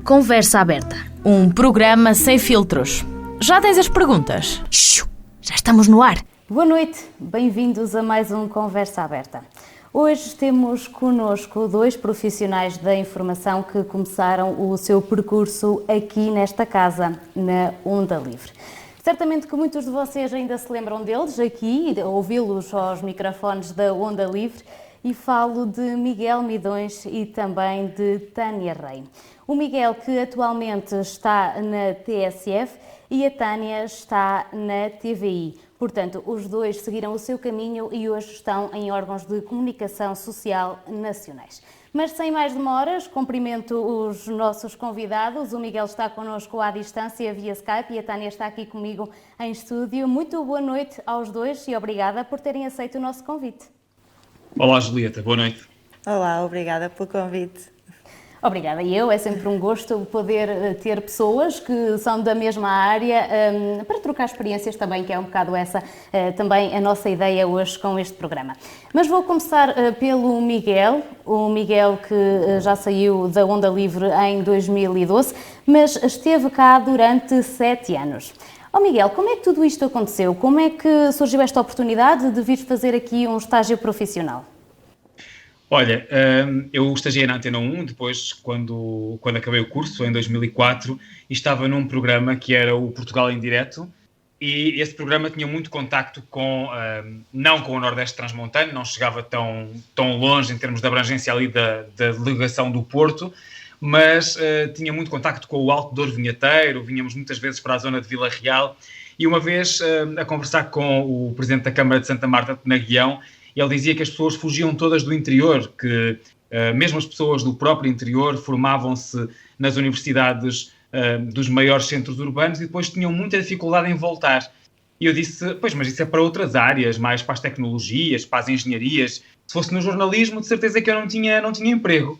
Conversa Aberta. Um programa sem filtros. Já tens as perguntas? Já estamos no ar. Boa noite, bem-vindos a mais um Conversa Aberta. Hoje temos connosco dois profissionais da informação que começaram o seu percurso aqui nesta casa, na Onda Livre. Certamente que muitos de vocês ainda se lembram deles aqui, ouvi-los aos microfones da Onda Livre, e falo de Miguel Midões e também de Tânia Rei. O Miguel, que atualmente está na TSF, e a Tânia está na TVI. Portanto, os dois seguiram o seu caminho e hoje estão em órgãos de comunicação social nacionais. Mas sem mais demoras, cumprimento os nossos convidados. O Miguel está connosco à distância via Skype e a Tânia está aqui comigo em estúdio. Muito boa noite aos dois e obrigada por terem aceito o nosso convite. Olá, Julieta, boa noite. Olá, obrigada pelo convite. Obrigada, e eu. É sempre um gosto poder ter pessoas que são da mesma área para trocar experiências também, que é um bocado essa também a nossa ideia hoje com este programa. Mas vou começar pelo Miguel, o Miguel que já saiu da Onda Livre em 2012, mas esteve cá durante 7 anos. Miguel, como é que tudo isto aconteceu? Como é que surgiu esta oportunidade de vir fazer aqui um estágio profissional? Olha, eu estagiei na Antena 1, depois quando acabei o curso, em 2004, e estava num programa que era o Portugal em Direto, e esse programa tinha muito contacto não com o Nordeste Transmontano, não chegava tão longe em termos de abrangência ali da delegação do Porto, mas tinha muito contacto com o Alto Douro Vinheteiro, vinhamos muitas vezes para a zona de Vila Real, e uma vez a conversar com o Presidente da Câmara de Santa Marta de Penaguião, ele dizia que as pessoas fugiam todas do interior, que mesmo as pessoas do próprio interior formavam-se nas universidades dos maiores centros urbanos e depois tinham muita dificuldade em voltar. E eu disse, pois, mas isso é para outras áreas, mais para as tecnologias, para as engenharias. Se fosse no jornalismo, de certeza que eu não tinha emprego.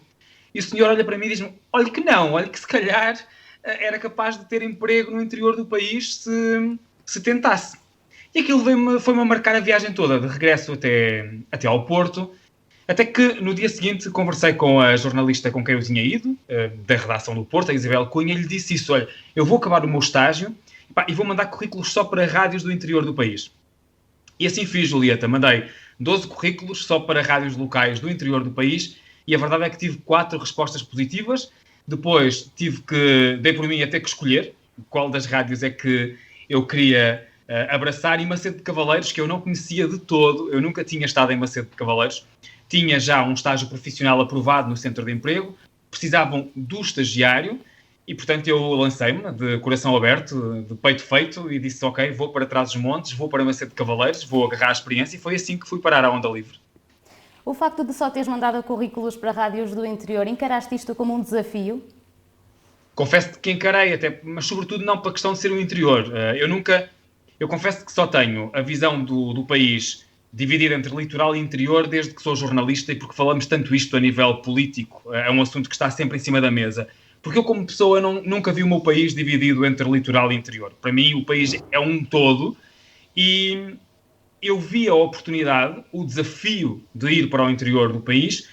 E o senhor olha para mim e diz-me, olha que se calhar era capaz de ter emprego no interior do país se tentasse. E aquilo foi-me a marcar a viagem toda, de regresso até ao Porto, até que no dia seguinte conversei com a jornalista com quem eu tinha ido, da redação do Porto, a Isabel Cunha, e lhe disse isso, olha, eu vou acabar o meu estágio e vou mandar currículos só para rádios do interior do país. E assim fiz, Julieta, mandei 12 currículos só para rádios locais do interior do país, e a verdade é que tive 4 respostas positivas. Depois dei por mim a ter que escolher qual das rádios é que eu queria abraçar, e Macedo de Cavaleiros, que eu não conhecia de todo, eu nunca tinha estado em Macedo de Cavaleiros, tinha já um estágio profissional aprovado no centro de emprego, precisavam do estagiário, e portanto eu lancei-me de coração aberto, de peito feito, e disse, ok, vou para Trás-os-Montes, vou para Macedo de Cavaleiros, vou agarrar a experiência, e foi assim que fui parar à Onda Livre. O facto de só teres mandado currículos para rádios do interior, encaraste isto como um desafio? Confesso que encarei até, mas sobretudo não para a questão de ser o interior. Eu confesso que só tenho a visão do país dividida entre litoral e interior desde que sou jornalista, e porque falamos tanto isto a nível político, é um assunto que está sempre em cima da mesa. Porque eu, como pessoa, nunca vi o meu país dividido entre litoral e interior. Para mim, o país é um todo, e eu vi a oportunidade, o desafio de ir para o interior do país,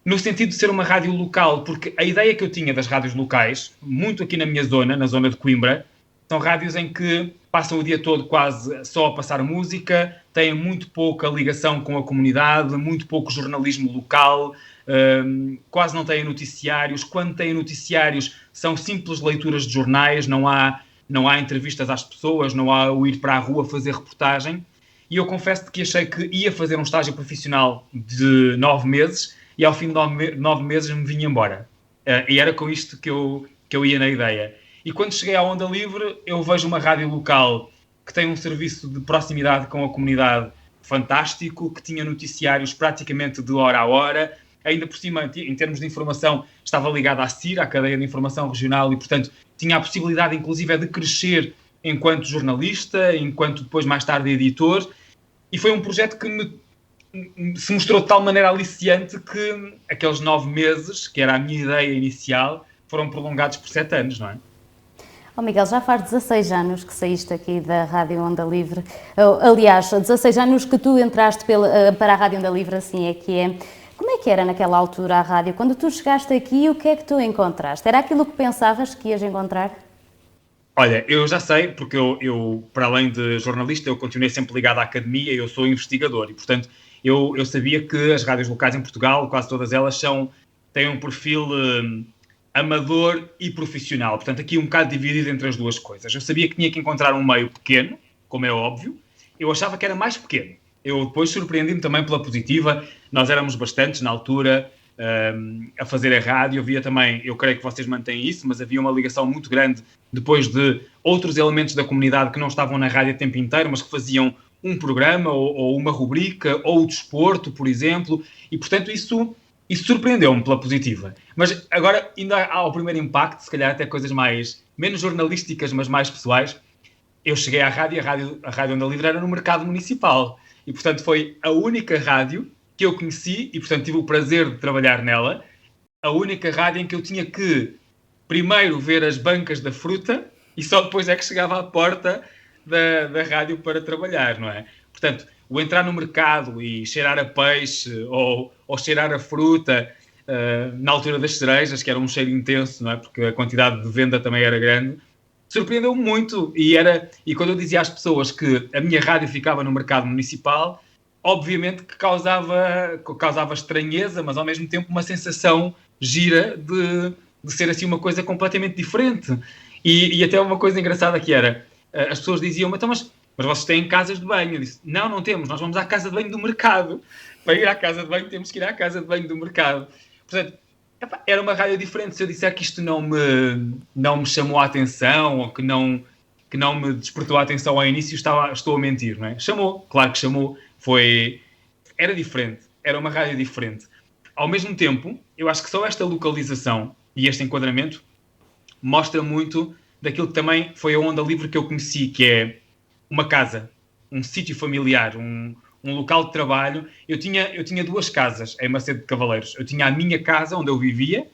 no sentido de ser uma rádio local, porque a ideia que eu tinha das rádios locais, muito aqui na minha zona, na zona de Coimbra, são rádios em que passam o dia todo quase só a passar música, têm muito pouca ligação com a comunidade, muito pouco jornalismo local, quase não têm noticiários. Quando têm noticiários, são simples leituras de jornais, não há entrevistas às pessoas, não há o ir para a rua fazer reportagem. E eu confesso que achei que ia fazer um estágio profissional de 9 meses e ao fim de 9 meses me vinha embora. E era com isto que eu ia na ideia. E quando cheguei à Onda Livre, eu vejo uma rádio local que tem um serviço de proximidade com a comunidade fantástico, que tinha noticiários praticamente de hora a hora, ainda por cima, em termos de informação, estava ligada à CIR, à Cadeia de Informação Regional, e portanto tinha a possibilidade inclusive de crescer enquanto jornalista, enquanto depois mais tarde editor, e foi um projeto que se mostrou de tal maneira aliciante que aqueles 9 meses, que era a minha ideia inicial, foram prolongados por 7 anos, não é? Miguel, já faz 16 anos que saíste aqui da Rádio Onda Livre. Aliás, 16 anos que tu entraste para a Rádio Onda Livre, assim é que é. Como é que era naquela altura a rádio? Quando tu chegaste aqui, o que é que tu encontraste? Era aquilo que pensavas que ias encontrar? Olha, eu já sei, porque eu, para além de jornalista, eu continuei sempre ligado à academia, eu sou investigador e, portanto, eu sabia que as rádios locais em Portugal, quase todas elas, têm um perfil amador e profissional. Portanto, aqui um bocado dividido entre as duas coisas. Eu sabia que tinha que encontrar um meio pequeno, como é óbvio. Eu achava que era mais pequeno. Eu depois surpreendi-me também pela positiva. Nós éramos bastantes na altura a fazer a rádio. Havia também, eu creio que vocês mantêm isso, mas havia uma ligação muito grande depois de outros elementos da comunidade que não estavam na rádio o tempo inteiro, mas que faziam um programa ou uma rubrica, ou o desporto, por exemplo. E, portanto, isso surpreendeu-me pela positiva. Mas agora, ainda há o primeiro impacto, se calhar até coisas menos jornalísticas, mas mais pessoais. Eu cheguei à rádio, a Rádio Onda Livre era no mercado municipal. E, portanto, foi a única rádio que eu conheci e, portanto, tive o prazer de trabalhar nela. A única rádio em que eu tinha que, primeiro, ver as bancas da fruta e só depois é que chegava à porta da rádio para trabalhar, não é? Portanto, o entrar no mercado e cheirar a peixe ou cheirar a fruta na altura das cerejas, que era um cheiro intenso, não é? Porque a quantidade de venda também era grande, surpreendeu-me muito. E quando eu dizia às pessoas que a minha rádio ficava no mercado municipal, obviamente que causava estranheza, mas ao mesmo tempo uma sensação gira de ser assim uma coisa completamente diferente. E até uma coisa engraçada que era, as pessoas diziam, então, mas vocês têm casas de banho? Eu disse, não temos, nós vamos à casa de banho do mercado. Para ir à casa de banho temos que ir à casa de banho do mercado. Portanto, era uma rádio diferente. Se eu disser que isto não me chamou a atenção ou que não me despertou a atenção ao início, estou a mentir, não é? Chamou, claro que chamou. Era diferente, era uma rádio diferente. Ao mesmo tempo, eu acho que só esta localização e este enquadramento mostra muito daquilo que também foi a Onda Livre que eu conheci, que é uma casa, um sítio familiar, um local de trabalho. Eu tinha duas casas em Macedo de Cavaleiros. Eu tinha a minha casa, onde eu vivia,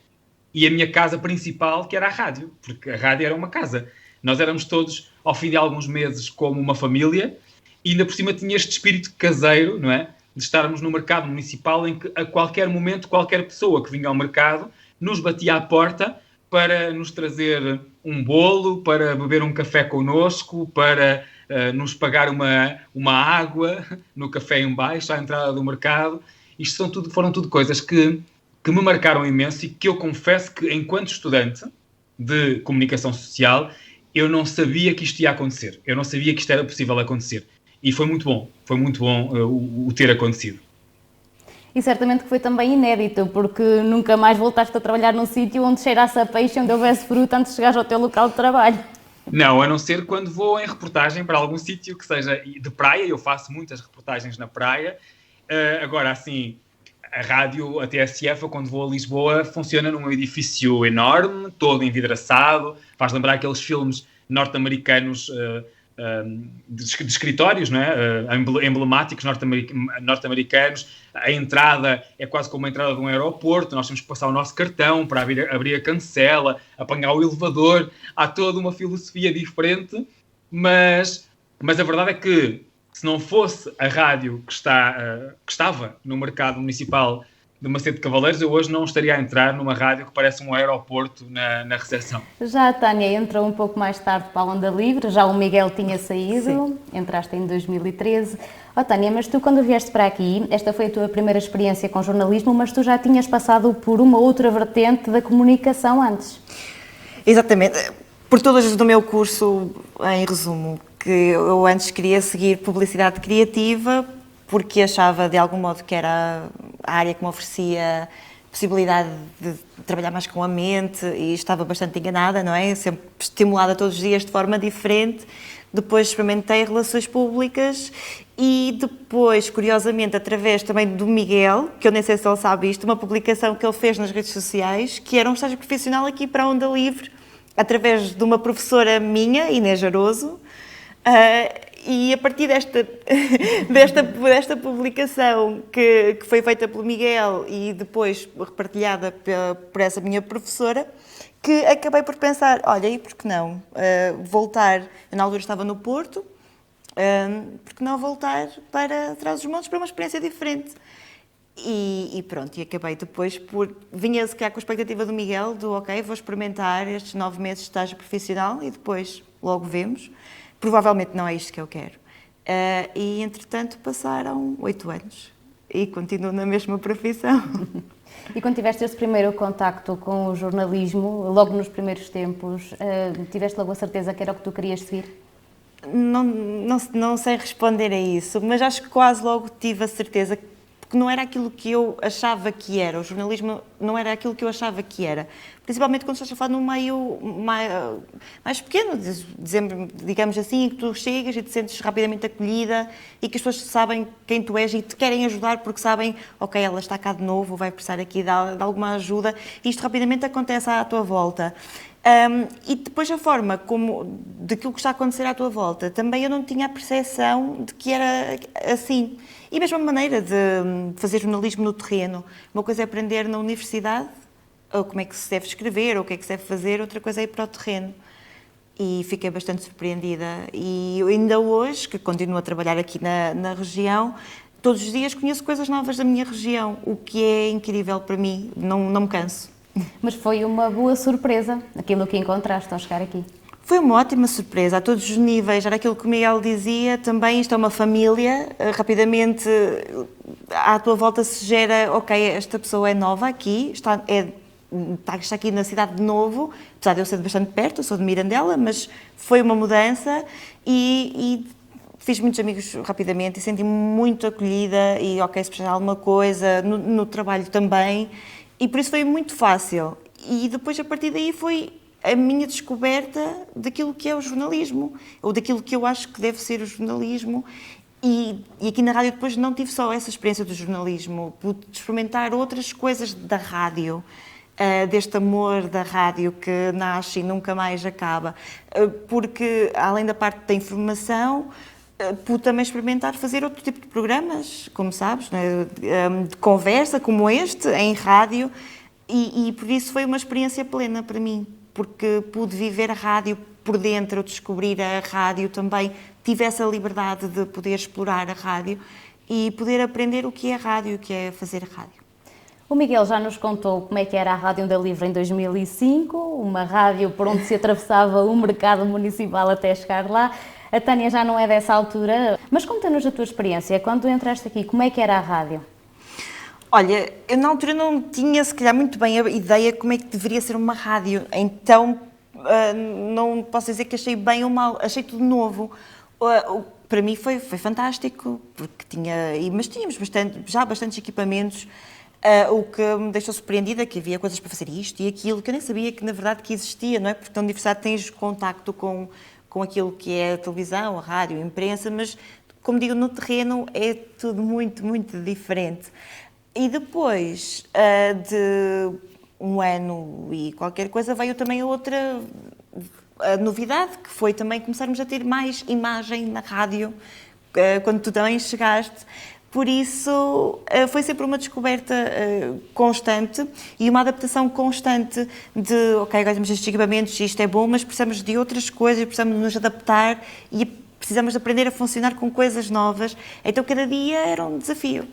e a minha casa principal, que era a rádio, porque a rádio era uma casa. Nós éramos todos, ao fim de alguns meses, como uma família, e ainda por cima tinha este espírito caseiro, não é? De estarmos no mercado municipal em que a qualquer momento, qualquer pessoa que vinha ao mercado nos batia à porta para nos trazer um bolo, para beber um café connosco, para nos pagar uma água no café em baixo, à entrada do mercado. Isto foram tudo coisas que me marcaram imenso e que eu confesso que, enquanto estudante de comunicação social, eu não sabia que isto ia acontecer. Eu não sabia que isto era possível acontecer. E foi muito bom o ter acontecido. E certamente que foi também inédito, porque nunca mais voltaste a trabalhar num sítio onde cheirasse a peixe, onde houvesse fruta, antes de chegares ao teu local de trabalho. Não, a não ser quando vou em reportagem para algum sítio que seja de praia. Eu faço muitas reportagens na praia. Agora, assim, a rádio, a TSF, quando vou a Lisboa, funciona num edifício enorme, todo envidraçado. Faz lembrar aqueles filmes norte-americanos de escritórios, não é? Emblemáticos norte-americanos. A entrada é quase como a entrada de um aeroporto. Nós temos que passar o nosso cartão para abrir a cancela, apanhar o elevador. Há toda uma filosofia diferente, mas a verdade é que, se não fosse a rádio que estava no mercado municipal de Macedo de Cavaleiros, eu hoje não estaria a entrar numa rádio que parece um aeroporto na recepção. Já a Tânia entrou um pouco mais tarde para a Onda Livre, já o Miguel tinha saído, Sim. Entraste em 2013. Tânia, mas tu quando vieste para aqui, esta foi a tua primeira experiência com jornalismo, mas tu já tinhas passado por uma outra vertente da comunicação antes. Exatamente. Por todas do meu curso, em resumo, que eu antes queria seguir publicidade criativa, porque achava de algum modo que era a área que me oferecia possibilidade de trabalhar mais com a mente, e estava bastante enganada, não é? Sempre estimulada todos os dias de forma diferente. Depois experimentei relações públicas e depois, curiosamente, através também do Miguel, que eu nem sei se ele sabe isto, uma publicação que ele fez nas redes sociais, que era um estágio profissional aqui para a Onda Livre, através de uma professora minha, Inês Jaroso, e a partir desta publicação que foi feita pelo Miguel e depois repartilhada por essa minha professora, que acabei por pensar, olha, e por que não voltar, eu na altura estava no Porto, por que não voltar para Trás-os-Montes para uma experiência diferente? E pronto, e acabei depois por... Vinha se calhar com a expectativa do Miguel, do ok, vou experimentar estes 9 meses de estágio profissional e depois logo vemos. Provavelmente não é isto que eu quero. E entretanto passaram 8 anos e continuo na mesma profissão. E quando tiveste esse primeiro contacto com o jornalismo, logo nos primeiros tempos, tiveste logo a certeza que era o que tu querias seguir? Não sei responder a isso, mas acho que quase logo tive a certeza que não era aquilo que eu achava que era. O jornalismo não era aquilo que eu achava que era. Principalmente quando estás a falar num meio mais pequeno, digamos assim, em que tu chegas e te sentes rapidamente acolhida e que as pessoas sabem quem tu és e te querem ajudar porque sabem, ok, ela está cá de novo, vai precisar aqui de alguma ajuda. E isto rapidamente acontece à tua volta. E depois a forma como daquilo que está a acontecer à tua volta, também eu não tinha a percepção de que era assim. E a mesma maneira de fazer jornalismo no terreno. Uma coisa é aprender na universidade, ou como é que se deve escrever, ou o que é que se deve fazer, outra coisa é ir para o terreno. E fiquei bastante surpreendida. E eu ainda hoje, que continuo a trabalhar aqui na região, todos os dias conheço coisas novas da minha região, o que é incrível para mim, não me canso. Mas foi uma boa surpresa, aquilo que encontraste ao chegar aqui. Foi uma ótima surpresa, a todos os níveis. Era aquilo que o Miguel dizia, também isto é uma família, rapidamente à tua volta se gera, ok, esta pessoa é nova aqui, está aqui na cidade de novo, apesar de eu ser bastante perto, eu sou de Mirandela, mas foi uma mudança e fiz muitos amigos rapidamente e senti-me muito acolhida e ok, se precisar de alguma coisa, no trabalho também, e por isso foi muito fácil. E depois, a partir daí, foi a minha descoberta daquilo que é o jornalismo, ou daquilo que eu acho que deve ser o jornalismo. E aqui na rádio depois não tive só essa experiência do jornalismo, pude experimentar outras coisas da rádio, deste amor da rádio que nasce e nunca mais acaba, porque além da parte da informação, pude também experimentar fazer outro tipo de programas, como sabes, né? De conversa como este, em rádio, e por isso foi uma experiência plena para mim, porque pude viver a rádio por dentro, descobrir a rádio também, tive essa liberdade de poder explorar a rádio e poder aprender o que é rádio, o que é fazer rádio. O Miguel já nos contou como é que era a Rádio Onda Livre em 2005, uma rádio por onde se atravessava o mercado municipal até chegar lá. A Tânia já não é dessa altura, mas conta-nos a tua experiência, quando entraste aqui, como é que era a rádio? Olha, eu na altura não tinha, se calhar, muito bem a ideia como é que deveria ser uma rádio, então não posso dizer que achei bem ou mal, achei tudo novo. Para mim foi fantástico, porque mas tínhamos já bastantes equipamentos, o que me deixou surpreendida, que havia coisas para fazer isto e aquilo, que eu nem sabia que na verdade que existia, não é? Porque na universidade tens contacto com aquilo que é a televisão, a rádio, a imprensa, mas, como digo, no terreno é tudo muito, muito diferente. E depois de um ano e qualquer coisa, veio também outra novidade, que foi também começarmos a ter mais imagem na rádio, quando tu também chegaste. Por isso, foi sempre uma descoberta constante e uma adaptação constante de, ok, agora temos estes equipamentos e isto é bom, mas precisamos de outras coisas, precisamos de nos adaptar e precisamos de aprender a funcionar com coisas novas. Então, cada dia era um desafio.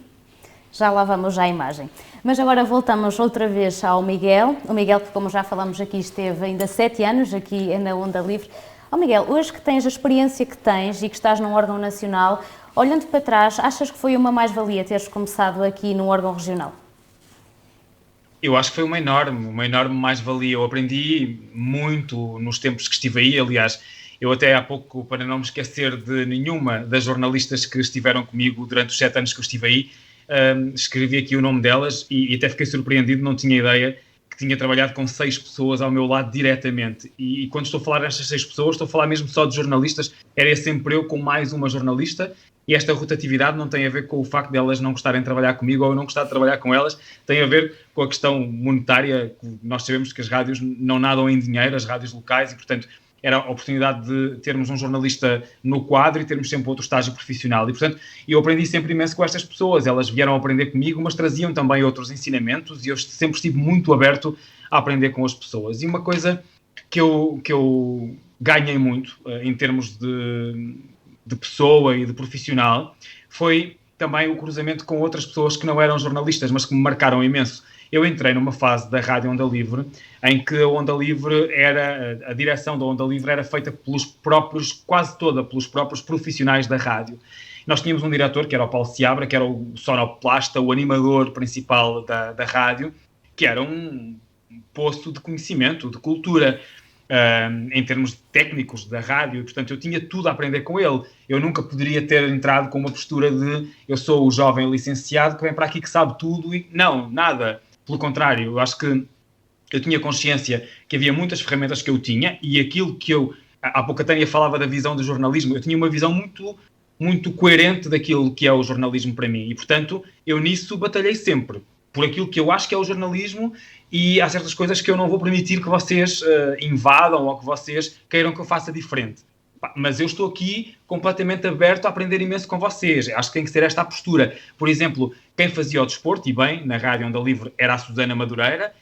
Já lá vamos à imagem. Mas agora voltamos outra vez ao Miguel. O Miguel, que como já falamos aqui, esteve ainda 7 anos aqui na Onda Livre. Miguel, hoje que tens a experiência que tens e que estás num órgão nacional, olhando para trás, achas que foi uma mais-valia teres começado aqui num órgão regional? Eu acho que foi uma enorme mais-valia. Eu aprendi muito nos tempos que estive aí. Aliás, eu até há pouco, para não me esquecer de nenhuma das jornalistas que estiveram comigo durante os 7 anos que eu estive aí, escrevi aqui o nome delas e até fiquei surpreendido, não tinha ideia que tinha trabalhado com 6 pessoas ao meu lado diretamente. E quando estou a falar destas 6 pessoas, estou a falar mesmo só de jornalistas. Era sempre eu com mais uma jornalista. E esta rotatividade não tem a ver com o facto de elas não gostarem de trabalhar comigo ou eu não gostar de trabalhar com elas, tem a ver com a questão monetária. Nós sabemos que as rádios não nadam em dinheiro, as rádios locais, e portanto era a oportunidade de termos um jornalista no quadro e termos sempre outro estágio profissional. E portanto eu aprendi sempre imenso com estas pessoas, elas vieram aprender comigo, mas traziam também outros ensinamentos e eu sempre estive muito aberto a aprender com as pessoas. E uma coisa que eu ganhei muito em termos de pessoa e de profissional foi também o cruzamento com outras pessoas que não eram jornalistas, mas que me marcaram imenso. Eu entrei numa fase da Rádio Onda Livre em que a Onda Livre a direção da Onda Livre era feita quase toda pelos próprios profissionais da rádio. Nós tínhamos um diretor, que era o Paulo Seabra, que era o sonoplasta, o animador principal da rádio, que era um poço de conhecimento, de cultura, em termos técnicos da rádio, e, portanto, eu tinha tudo a aprender com ele. Eu nunca poderia ter entrado com uma postura de eu sou o jovem licenciado que vem para aqui que sabe tudo, e não, nada. Pelo contrário, eu acho que eu tinha consciência que havia muitas ferramentas que eu tinha, e aquilo que há pouco a Tânia falava da visão do jornalismo, eu tinha uma visão muito coerente daquilo que é o jornalismo para mim, e, portanto, eu nisso batalhei sempre, por aquilo que eu acho que é o jornalismo, e há certas coisas que eu não vou permitir que vocês invadam ou que vocês queiram que eu faça diferente. Mas eu estou aqui completamente aberto a aprender imenso com vocês. Acho que tem que ser esta a postura. Por exemplo, quem fazia o desporto, e bem, na Rádio Onda Livre, era a Susana Madureira,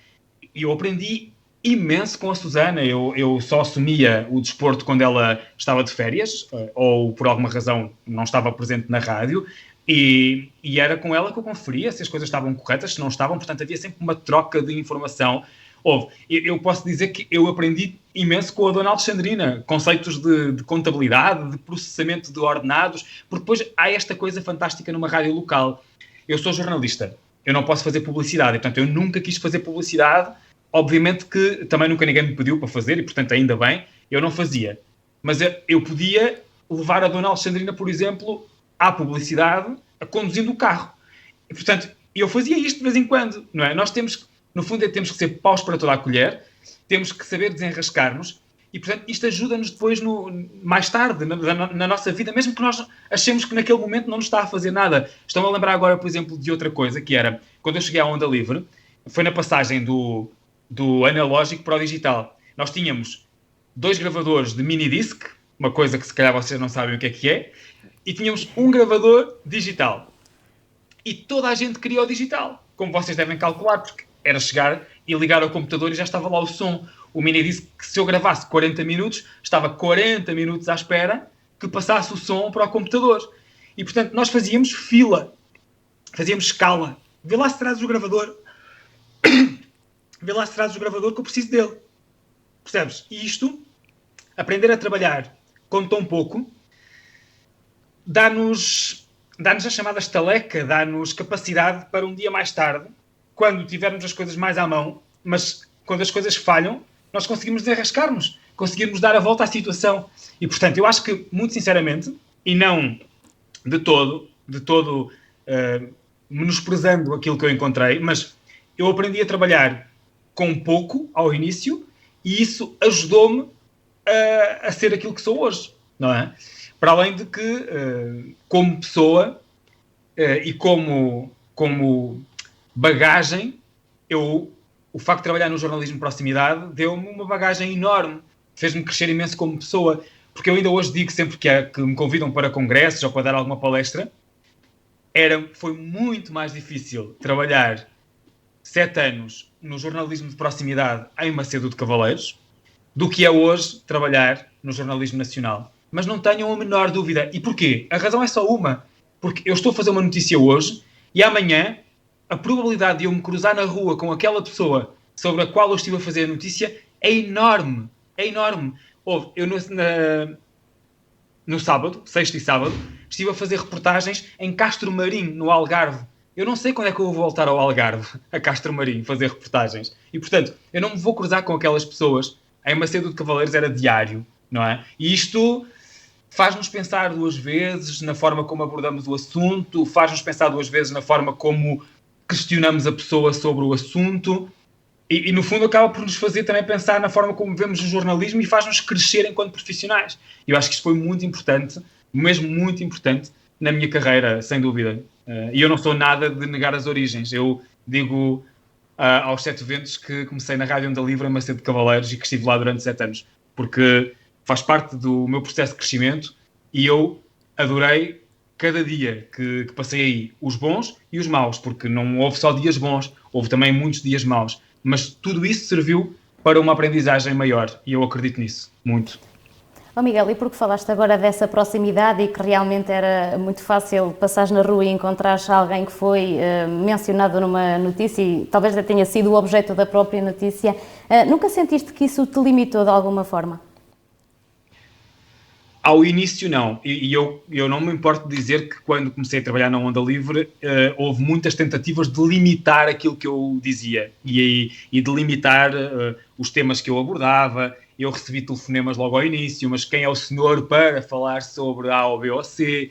e eu aprendi imenso com a Susana. Eu só assumia o desporto quando ela estava de férias, ou por alguma razão não estava presente na rádio, e era com ela que eu conferia se as coisas estavam corretas, se não estavam. Portanto, havia sempre uma troca de informação. Eu posso dizer que eu aprendi imenso com a Dona Alexandrina, conceitos de contabilidade, de processamento de ordenados, porque depois há esta coisa fantástica numa rádio local. Eu sou jornalista, eu não posso fazer publicidade, e, portanto, eu nunca quis fazer publicidade. Obviamente que também nunca ninguém me pediu para fazer, e, portanto, ainda bem, eu não fazia. Mas eu podia levar a Dona Alexandrina, por exemplo, à publicidade, conduzindo o carro. E, portanto, eu fazia isto de vez em quando, não é? Nós temos, no fundo, temos que ser paus para toda a colher, temos que saber desenrascar-nos, e, portanto, isto ajuda-nos depois, mais tarde, na nossa vida, mesmo que nós achemos que naquele momento não nos está a fazer nada. Estou-me a lembrar agora, por exemplo, de outra coisa, que era, quando eu cheguei à Onda Livre, foi na passagem do analógico para o digital. Nós tínhamos 2 gravadores de mini-disc, uma coisa que se calhar vocês não sabem o que é, e tínhamos um gravador digital. E toda a gente queria o digital, como vocês devem calcular, porque era chegar e ligar ao computador e já estava lá o som. O minidisc, que se eu gravasse 40 minutos, estava 40 minutos à espera que passasse o som para o computador. E, portanto, nós fazíamos fila, fazíamos escala. Vê lá se traz o gravador. Vê lá se traz o gravador que eu preciso dele. Percebes? E isto, aprender a trabalhar com tão pouco, dá-nos a chamada estaleca, dá-nos capacidade para um dia mais tarde, quando tivermos as coisas mais à mão, mas quando as coisas falham, nós conseguimos desenrascar-nos, conseguimos dar a volta à situação. E, portanto, eu acho que, muito sinceramente, e não de todo menosprezando aquilo que eu encontrei, mas eu aprendi a trabalhar com pouco ao início, e isso ajudou-me a ser aquilo que sou hoje, não é? Para além de que, como pessoa e como bagagem, o facto de trabalhar no jornalismo de proximidade deu-me uma bagagem enorme, fez-me crescer imenso como pessoa, porque eu ainda hoje digo sempre que me convidam para congressos ou para dar alguma palestra, foi muito mais difícil trabalhar 7 anos no jornalismo de proximidade em Macedo de Cavaleiros do que é hoje trabalhar no jornalismo nacional. Mas não tenham a menor dúvida. E porquê? A razão é só uma. Porque eu estou a fazer uma notícia hoje e amanhã a probabilidade de eu me cruzar na rua com aquela pessoa sobre a qual eu estive a fazer a notícia é enorme. É enorme. Eu no sábado, sexta e sábado, estive a fazer reportagens em Castro Marim, no Algarve. Eu não sei quando é que eu vou voltar ao Algarve, a Castro Marim, fazer reportagens. E, portanto, eu não me vou cruzar com aquelas pessoas. Em Macedo de Cavaleiros era diário, não é? E isto faz-nos pensar 2 vezes na forma como abordamos o assunto, faz-nos pensar 2 vezes na forma como questionamos a pessoa sobre o assunto e no fundo, acaba por nos fazer também pensar na forma como vemos o jornalismo e faz-nos crescer enquanto profissionais. E eu acho que isto foi muito importante, mesmo muito importante, na minha carreira, sem dúvida. E eu não sou nada de negar as origens. Eu digo aos 7 ventos que comecei na Rádio Onda Livre, em Macedo de Cavaleiros, e que estive lá durante 7 anos, porque faz parte do meu processo de crescimento e eu adorei cada dia que passei aí, os bons e os maus, porque não houve só dias bons, houve também muitos dias maus, mas tudo isso serviu para uma aprendizagem maior e eu acredito nisso, muito. Oh Miguel, e porque falaste agora dessa proximidade e que realmente era muito fácil passares na rua e encontrares alguém que foi mencionado numa notícia e talvez tenha sido o objeto da própria notícia, nunca sentiste que isso te limitou de alguma forma? Ao início não, e eu não me importo de dizer que quando comecei a trabalhar na Onda Livre houve muitas tentativas de limitar aquilo que eu dizia e de limitar os temas que eu abordava. Eu recebi telefonemas logo ao início, mas quem é o senhor para falar sobre A ou B ou C?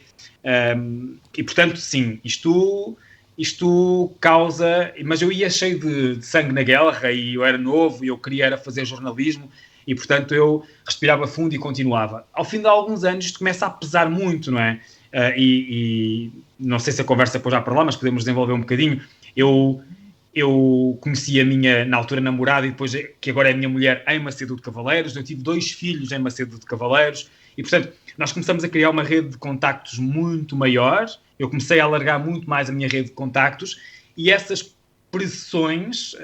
E portanto, sim, isto causa... Mas eu ia cheio de sangue na guerra e eu era novo e eu queria era fazer jornalismo e portanto eu respirava fundo e continuava. Ao fim de alguns anos isto começa a pesar muito, não é? E não sei se a conversa depois já para lá, mas podemos desenvolver um bocadinho. Eu conheci a minha, na altura, namorada e depois, que agora é a minha mulher, em Macedo de Cavaleiros. Eu tive 2 filhos em Macedo de Cavaleiros e, portanto, nós começamos a criar uma rede de contactos muito maior. Eu comecei a alargar muito mais a minha rede de contactos e essas pressões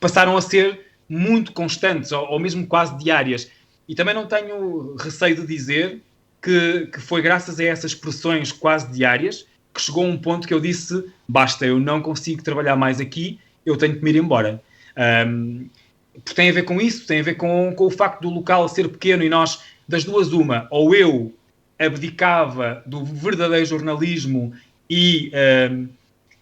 passaram a ser muito constantes ou mesmo quase diárias. E também não tenho receio de dizer que foi graças a essas pressões quase diárias que chegou a um ponto que eu disse, basta, eu não consigo trabalhar mais aqui, eu tenho que me ir embora. Porque tem a ver com isso, tem a ver com o facto do local ser pequeno e nós, das duas uma, ou eu abdicava do verdadeiro jornalismo e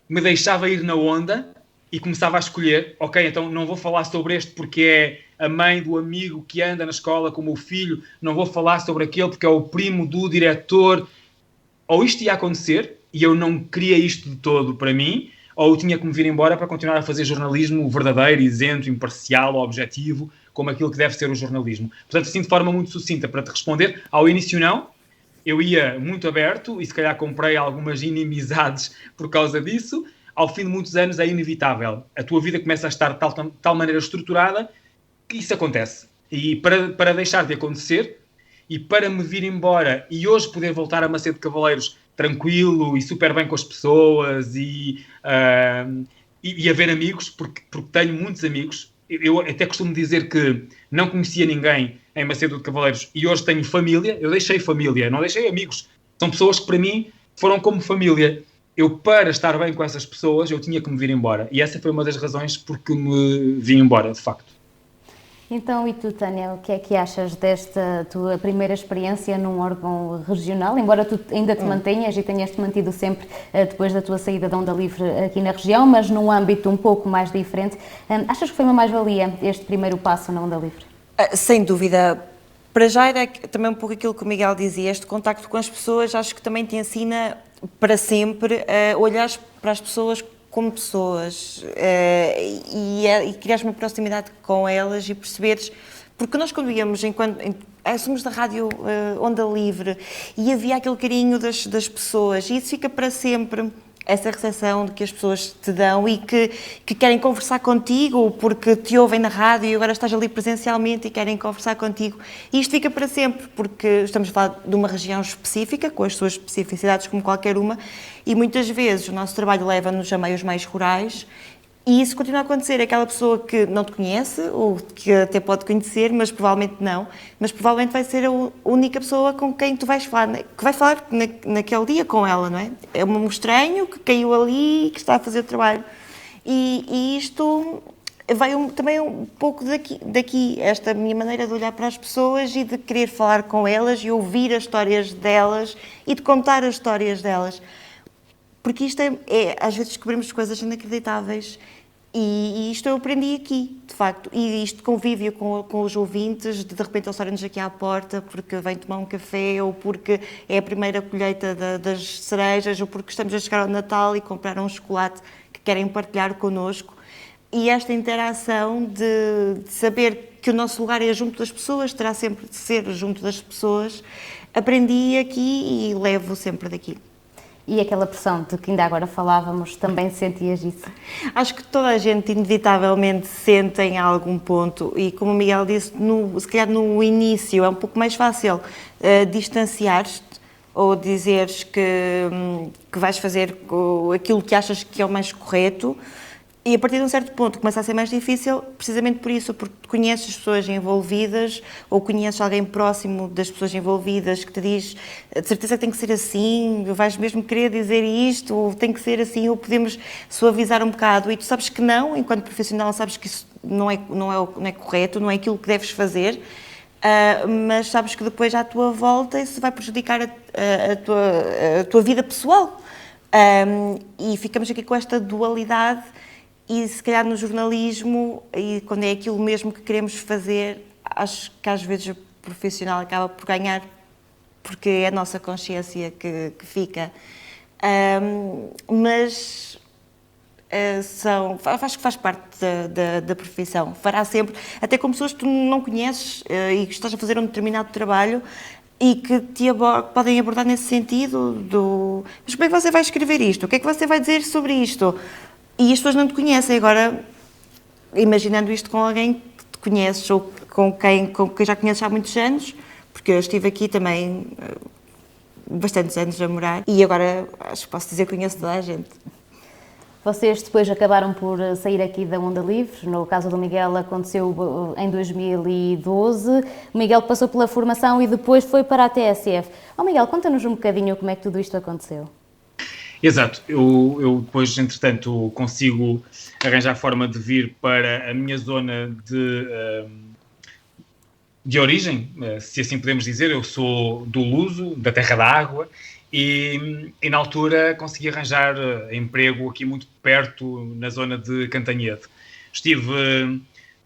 me deixava ir na onda e começava a escolher, ok, então não vou falar sobre este porque é a mãe do amigo que anda na escola com o meu filho, não vou falar sobre aquele porque é o primo do diretor. Ou isto ia acontecer e eu não queria isto de todo para mim, ou eu tinha que me vir embora para continuar a fazer jornalismo verdadeiro, isento, imparcial, objetivo, como aquilo que deve ser o jornalismo. Portanto, assim, de forma muito sucinta, para te responder, ao início não, eu ia muito aberto e se calhar comprei algumas inimizades por causa disso. Ao fim de muitos anos é inevitável. A tua vida começa a estar de tal maneira estruturada que isso acontece. E para deixar de acontecer e para me vir embora e hoje poder voltar a Macedo de Cavaleiros tranquilo e super bem com as pessoas e haver amigos, porque tenho muitos amigos. Eu até costumo dizer que não conhecia ninguém em Macedo de Cavaleiros e hoje tenho família. Eu deixei família, não deixei amigos. São pessoas que para mim foram como família. Eu, para estar bem com essas pessoas, eu tinha que me vir embora. E essa foi uma das razões porque me vim embora, de facto. Então, e tu, Tânia, o que é que achas desta tua primeira experiência num órgão regional? Embora tu ainda te mantenhas e tenhas-te mantido sempre depois da tua saída da Onda Livre aqui na região, mas num âmbito um pouco mais diferente, achas que foi uma mais-valia este primeiro passo na Onda Livre? Sem dúvida. Para já era também um pouco aquilo que o Miguel dizia, este contacto com as pessoas, acho que também te ensina para sempre a olhar para as pessoas como pessoas e criares uma proximidade com elas e perceberes, porque nós quando íamos, somos da rádio Onda Livre e havia aquele carinho das pessoas e isso fica para sempre, essa recepção de que as pessoas te dão e que querem conversar contigo porque te ouvem na rádio e agora estás ali presencialmente e querem conversar contigo. E isto fica para sempre, porque estamos a falar de uma região específica, com as suas especificidades como qualquer uma, e muitas vezes o nosso trabalho leva-nos a meios mais rurais e isso continua a acontecer. Aquela pessoa que não te conhece, ou que até pode conhecer, mas provavelmente não, mas provavelmente vai ser a única pessoa com quem tu vais falar, que vai falar naquele dia com ela, não é? É um estranho que caiu ali e que está a fazer o trabalho. E isto vai também um pouco daqui, esta minha maneira de olhar para as pessoas e de querer falar com elas e ouvir as histórias delas e de contar as histórias delas. Porque isto às vezes descobrimos coisas inacreditáveis e isto eu aprendi aqui, de facto. E isto convívio com os ouvintes, de repente eles estarem-nos aqui à porta porque vêm tomar um café ou porque é a primeira colheita das cerejas ou porque estamos a chegar ao Natal e compraram um chocolate que querem partilhar connosco. E esta interação de saber que o nosso lugar é junto das pessoas, terá sempre de ser junto das pessoas, aprendi aqui e levo sempre daqui. E aquela pressão de que ainda agora falávamos, também sentias isso? Acho que toda a gente inevitavelmente sente em algum ponto e como o Miguel disse, se calhar no início é um pouco mais fácil distanciar-te ou dizeres que vais fazer aquilo que achas que é o mais correto E a partir de um certo ponto começa a ser mais difícil, precisamente por isso, porque conheces as pessoas envolvidas ou conheces alguém próximo das pessoas envolvidas que te diz de certeza que tem que ser assim, vais mesmo querer dizer isto, ou tem que ser assim, ou podemos suavizar um bocado. E tu sabes que não, enquanto profissional sabes que isso não é correto, não é aquilo que deves fazer, mas sabes que depois à tua volta isso vai prejudicar a tua vida pessoal. E ficamos aqui com esta dualidade. E se calhar no jornalismo, e quando é aquilo mesmo que queremos fazer, acho que às vezes o profissional acaba por ganhar, porque é a nossa consciência que fica. Mas acho que faz parte da profissão. Fará sempre, até com pessoas que tu não conheces e que estás a fazer um determinado trabalho e que podem abordar nesse sentido mas como é que você vai escrever isto? O que é que você vai dizer sobre isto? E as pessoas não te conhecem. Agora, imaginando isto com alguém que te conheces ou com quem já conheces há muitos anos, porque eu estive aqui também bastantes anos a morar e agora acho que posso dizer que conheço toda a gente. Vocês depois acabaram por sair aqui da Onda Livre. No caso do Miguel aconteceu em 2012. O Miguel passou pela formação e depois foi para a TSF. Miguel, conta-nos um bocadinho como é que tudo isto aconteceu. Exato, eu depois, entretanto, consigo arranjar forma de vir para a minha zona de origem, se assim podemos dizer. Eu sou do Luso, da Terra da Água, e na altura consegui arranjar emprego aqui muito perto, na zona de Cantanhede. Estive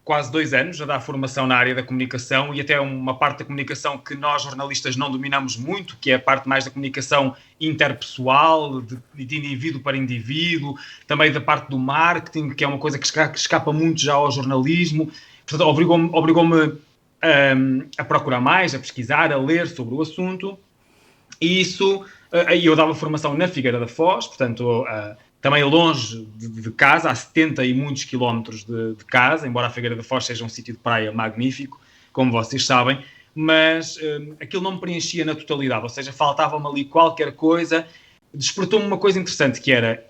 quase 2 anos a dar formação na área da comunicação e até uma parte da comunicação que nós jornalistas não dominamos muito, que é a parte mais da comunicação interpessoal, de indivíduo para indivíduo, também da parte do marketing, que é uma coisa que escapa muito já ao jornalismo. Portanto, obrigou-me a procurar mais, a pesquisar, a ler sobre o assunto. E isso, eu dava formação na Figueira da Foz, portanto, também longe de casa, a 70 e muitos quilómetros de casa, embora a Figueira da Foz seja um sítio de praia magnífico, como vocês sabem, mas aquilo não me preenchia na totalidade, ou seja, faltava-me ali qualquer coisa. Despertou-me uma coisa interessante, que era,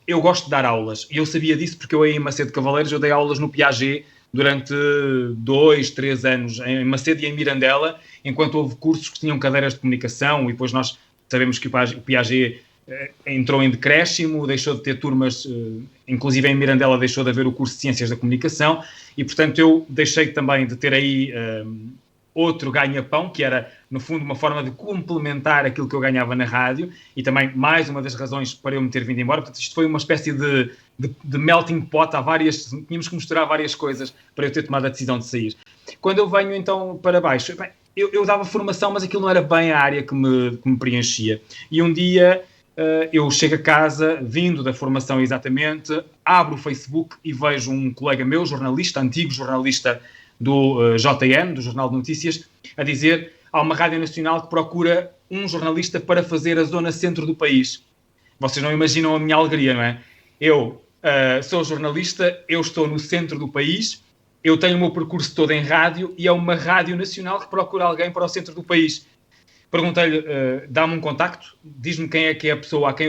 eu gosto de dar aulas, e eu sabia disso porque eu em Macedo Cavaleiros, eu dei aulas no Piaget durante 2, 3 anos, em Macedo e em Mirandela, enquanto houve cursos que tinham cadeiras de comunicação, e depois nós sabemos que o Piaget entrou em decréscimo, deixou de ter turmas, inclusive em Mirandela deixou de haver o curso de Ciências da Comunicação, e portanto eu deixei também de ter aí outro ganha-pão, que era no fundo uma forma de complementar aquilo que eu ganhava na rádio, e também mais uma das razões para eu me ter vindo embora. Portanto, isto foi uma espécie de melting pot, tínhamos que misturar várias coisas para eu ter tomado a decisão de sair. Quando eu venho então para baixo, eu dava formação, mas aquilo não era bem a área que me preenchia, e um dia eu chego a casa, vindo da formação exatamente, abro o Facebook e vejo um colega meu, jornalista, antigo jornalista do JN, do Jornal de Notícias, a dizer: há uma rádio nacional que procura um jornalista para fazer a zona centro do país. Vocês não imaginam a minha alegria, não é? Eu sou jornalista, eu estou no centro do país, eu tenho o meu percurso todo em rádio e é uma rádio nacional que procura alguém para o centro do país. Perguntei-lhe, dá-me um contacto, diz-me quem é que é a pessoa com quem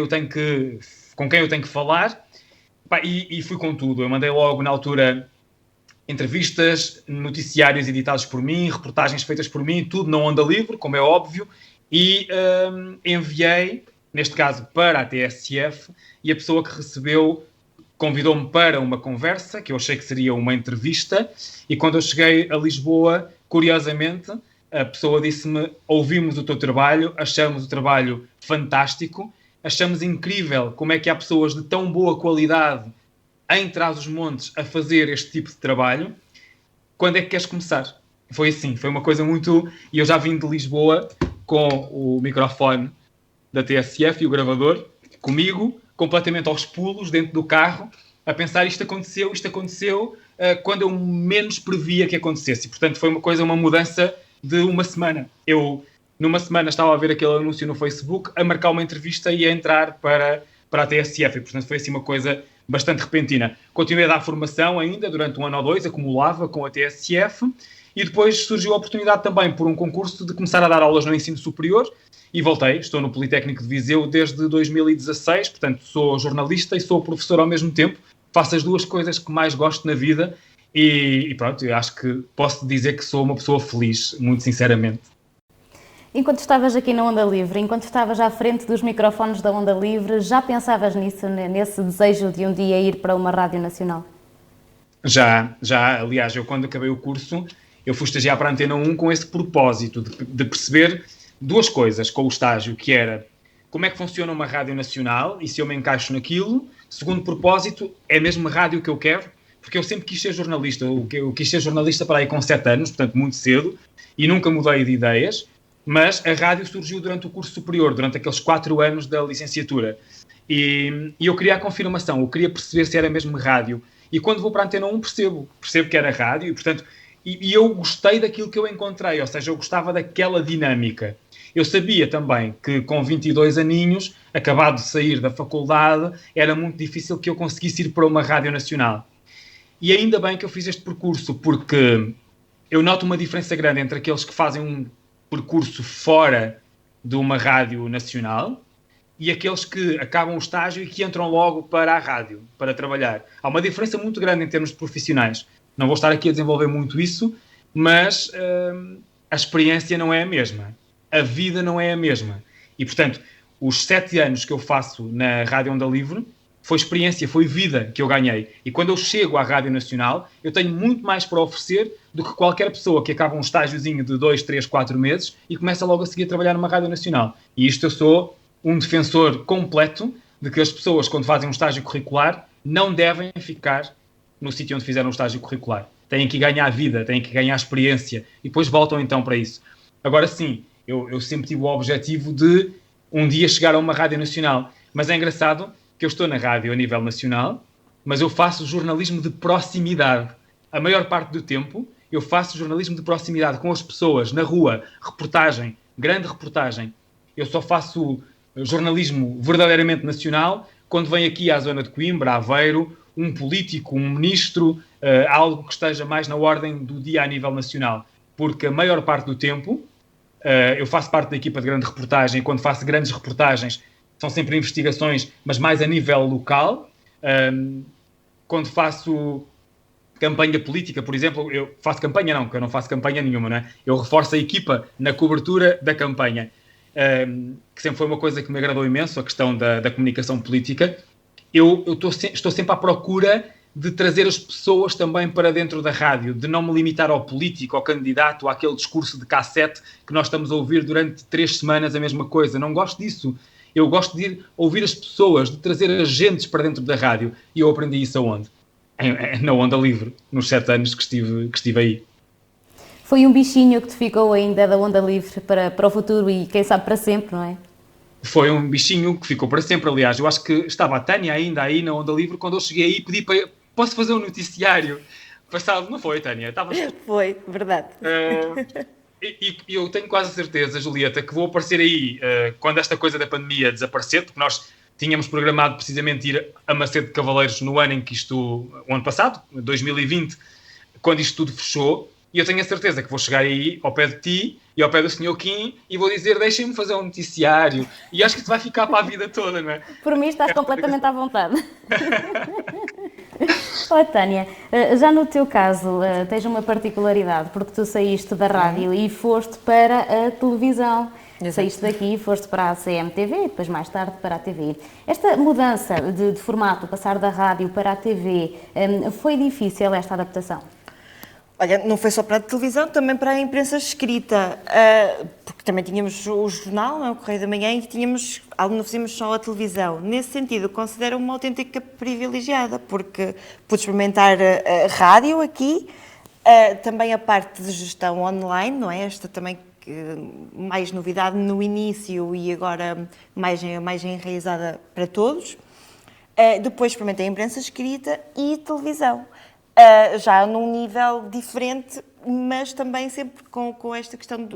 eu tenho que falar, e fui com tudo. Eu mandei logo, na altura, entrevistas, noticiários editados por mim, reportagens feitas por mim, tudo na Onda Livre, como é óbvio, e enviei, neste caso, para a TSF, e a pessoa que recebeu convidou-me para uma conversa, que eu achei que seria uma entrevista, e quando eu cheguei a Lisboa, curiosamente, a pessoa disse-me: ouvimos o teu trabalho, achamos o trabalho fantástico, achamos incrível como é que há pessoas de tão boa qualidade em Trás-os-Montes a fazer este tipo de trabalho. Quando é que queres começar? Foi assim, foi uma coisa muito... E eu já vim de Lisboa com o microfone da TSF e o gravador, comigo, completamente aos pulos, dentro do carro, a pensar: isto aconteceu, quando eu menos previa que acontecesse. E, portanto, foi uma mudança de uma semana. Eu, numa semana, estava a ver aquele anúncio no Facebook, a marcar uma entrevista e a entrar para a TSF. E, portanto, foi assim uma coisa bastante repentina. Continuei a dar formação ainda durante 1 ano ou 2, acumulava com a TSF, e depois surgiu a oportunidade também, por um concurso, de começar a dar aulas no ensino superior, e voltei. Estou no Politécnico de Viseu desde 2016, portanto, sou jornalista e sou professor ao mesmo tempo. faço as duas coisas que mais gosto na vida e pronto, eu acho que posso dizer que sou uma pessoa feliz, muito sinceramente. Enquanto estavas aqui na Onda Livre, enquanto estavas à frente dos microfones da Onda Livre, já pensavas nisso, nesse desejo de um dia ir para uma rádio nacional? Já, aliás, eu quando acabei o curso, eu fui estagiar para a Antena 1 com esse propósito de perceber duas coisas com o estágio, que era como é que funciona uma rádio nacional e se eu me encaixo naquilo. Segundo propósito, é mesmo a rádio que eu quero, porque eu sempre quis ser jornalista. Eu quis ser jornalista para aí com 7 anos, portanto muito cedo, e nunca mudei de ideias, mas a rádio surgiu durante o curso superior, durante aqueles 4 anos da licenciatura. E eu queria a confirmação, eu queria perceber se era mesmo rádio. E quando vou para a Antena 1 percebo que era rádio e, portanto, e eu gostei daquilo que eu encontrei, ou seja, eu gostava daquela dinâmica. Eu sabia também que com 22 aninhos, acabado de sair da faculdade, era muito difícil que eu conseguisse ir para uma rádio nacional. E ainda bem que eu fiz este percurso, porque eu noto uma diferença grande entre aqueles que fazem um percurso fora de uma rádio nacional e aqueles que acabam o estágio e que entram logo para a rádio, para trabalhar. Há uma diferença muito grande em termos de profissionais. Não vou estar aqui a desenvolver muito isso, mas a experiência não é a mesma. A vida não é a mesma. E, portanto, os 7 anos que eu faço na Rádio Onda Livre foi experiência, foi vida que eu ganhei. E quando eu chego à Rádio Nacional, eu tenho muito mais para oferecer do que qualquer pessoa que acaba um estágiozinho de 2, 3, 4 meses e começa logo a seguir a trabalhar numa Rádio Nacional. E isto eu sou um defensor completo de que as pessoas, quando fazem um estágio curricular, não devem ficar no sítio onde fizeram um estágio curricular. Têm que ganhar vida, têm que ganhar experiência e depois voltam então para isso. Agora sim, eu sempre tive o objetivo de um dia chegar a uma rádio nacional, mas é engraçado que eu estou na rádio a nível nacional, mas eu faço jornalismo de proximidade. A maior parte do tempo eu faço jornalismo de proximidade com as pessoas, na rua, reportagem, grande reportagem. Eu só faço jornalismo verdadeiramente nacional quando vem aqui à zona de Coimbra, Aveiro, um político, um ministro, algo que esteja mais na ordem do dia a nível nacional. Porque a maior parte do tempo eu faço parte da equipa de grande reportagem e quando faço grandes reportagens são sempre investigações, mas mais a nível local. Quando faço campanha política, por exemplo, eu faço campanha não, porque eu não faço campanha nenhuma, não é? Eu reforço a equipa na cobertura da campanha, que sempre foi uma coisa que me agradou imenso, a questão da comunicação política. Eu estou sempre à procura de trazer as pessoas também para dentro da rádio, de não me limitar ao político, ao candidato, àquele discurso de cassete que nós estamos a ouvir durante 3 semanas a mesma coisa. Não gosto disso. Eu gosto de ouvir as pessoas, de trazer agentes para dentro da rádio. E eu aprendi isso aonde? Na Onda Livre, nos 7 anos que estive aí. Foi um bichinho que te ficou ainda da Onda Livre para o futuro e quem sabe para sempre, não é? Foi um bichinho que ficou para sempre, aliás. Eu acho que estava a Tânia ainda aí na Onda Livre, quando eu cheguei aí pedi para... Posso fazer um noticiário? Passado, não foi, Tânia? Estava... Foi, verdade. E eu tenho quase certeza, Julieta, que vou aparecer aí quando esta coisa da pandemia desaparecer, porque nós tínhamos programado precisamente ir a Macedo de Cavaleiros no ano em que o ano passado, 2020, quando isto tudo fechou, e eu tenho a certeza que vou chegar aí ao pé de ti e ao pé do Sr. Kim e vou dizer, deixem-me fazer um noticiário. E acho que isso vai ficar para a vida toda, não é? Por mim estás completamente à vontade. Olha, Tânia, já no teu caso tens uma particularidade, porque tu saíste da rádio e foste para a televisão. Exato. Saíste daqui e foste para a CMTV e depois mais tarde para a TV. Esta mudança de formato, passar da rádio para a TV, foi difícil esta adaptação? Olha, não foi só para a televisão, também para a imprensa escrita, porque também tínhamos o jornal, não é? O Correio da Manhã, e não fazíamos só a televisão. Nesse sentido, considero uma autêntica privilegiada, porque pude experimentar a rádio aqui, também a parte de gestão online, não é? Esta também mais novidade no início e agora mais enraizada para todos. Depois experimentei a imprensa escrita e televisão. Já num nível diferente, mas também sempre com esta questão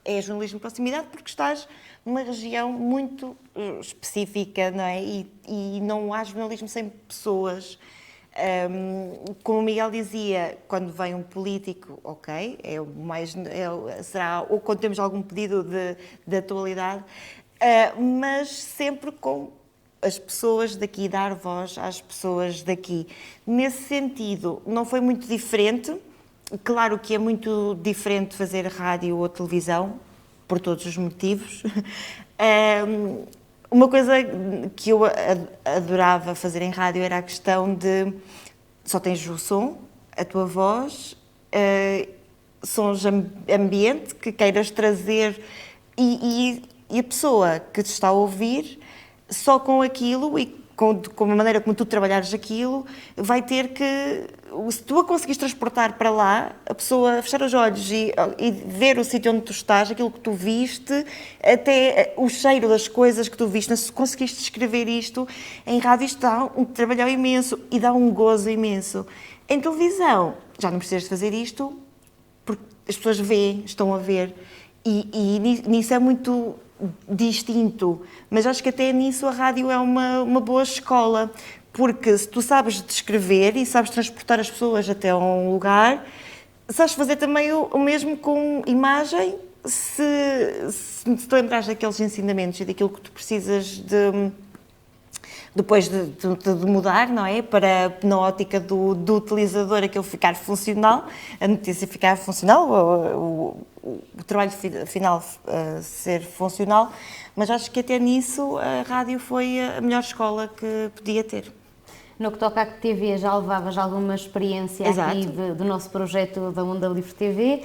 é jornalismo de proximidade, porque estás numa região muito específica, não é? E não há jornalismo sem pessoas. Como o Miguel dizia, quando vem um político, ok, será ou quando temos algum pedido de atualidade, mas sempre com as pessoas daqui, dar voz às pessoas daqui. Nesse sentido, não foi muito diferente. Claro que é muito diferente fazer rádio ou televisão, por todos os motivos. Uma coisa que eu adorava fazer em rádio era a questão de só tens o som, a tua voz, sons ambiente que queiras trazer e a pessoa que te está a ouvir, só com aquilo e com a maneira como tu trabalhares aquilo, vai ter que, se tu a conseguires transportar para lá, a pessoa fechar os olhos e ver o sítio onde tu estás, aquilo que tu viste, até o cheiro das coisas que tu viste, se conseguiste descrever isto, em rádio isto dá um trabalho imenso e dá um gozo imenso. Em televisão, já não precisas de fazer isto, porque as pessoas veem, estão a ver, e nisso é muito distinto, mas acho que até nisso a rádio é uma boa escola, porque se tu sabes descrever e sabes transportar as pessoas até um lugar, sabes fazer também o mesmo com imagem, se te lembrares daqueles ensinamentos e daquilo que tu precisas depois de mudar, não é? Para, na ótica do utilizador, aquilo ficar funcional, a notícia ficar funcional, o trabalho final ser funcional, mas acho que até nisso a rádio foi a melhor escola que podia ter. No que toca à TV, já levavas alguma experiência aqui do nosso projeto da Onda Livre TV.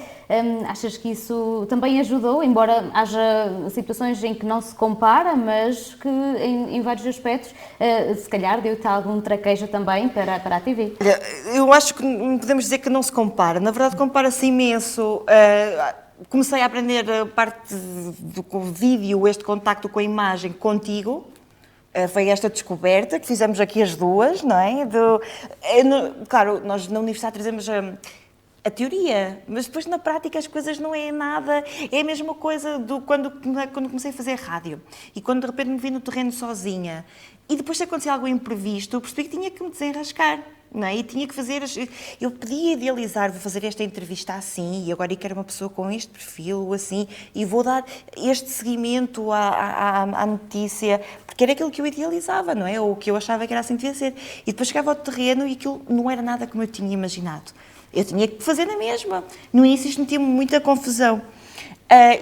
Achas que isso também ajudou, embora haja situações em que não se compara, mas que em vários aspectos, se calhar deu-te algum traquejo também para a TV? Eu acho que podemos dizer que não se compara. Na verdade, compara-se imenso. Comecei a aprender a parte do vídeo, este contacto com a imagem contigo. Foi esta descoberta que fizemos aqui as duas, não é? Claro, nós na universidade trazemos a teoria, mas depois na prática as coisas não é nada, é a mesma coisa quando comecei a fazer rádio e quando de repente me vi no terreno sozinha e depois se acontecia algo imprevisto, eu percebi que tinha que me desenrascar. Não é? E tinha que fazer, eu podia idealizar, vou fazer esta entrevista assim, e agora eu quero uma pessoa com este perfil, assim, e vou dar este seguimento à notícia, porque era aquilo que eu idealizava, não é? Ou que eu achava que era assim que devia ser. E depois chegava ao terreno e aquilo não era nada como eu tinha imaginado. Eu tinha que fazer na mesma. No início isto metia-me muita confusão.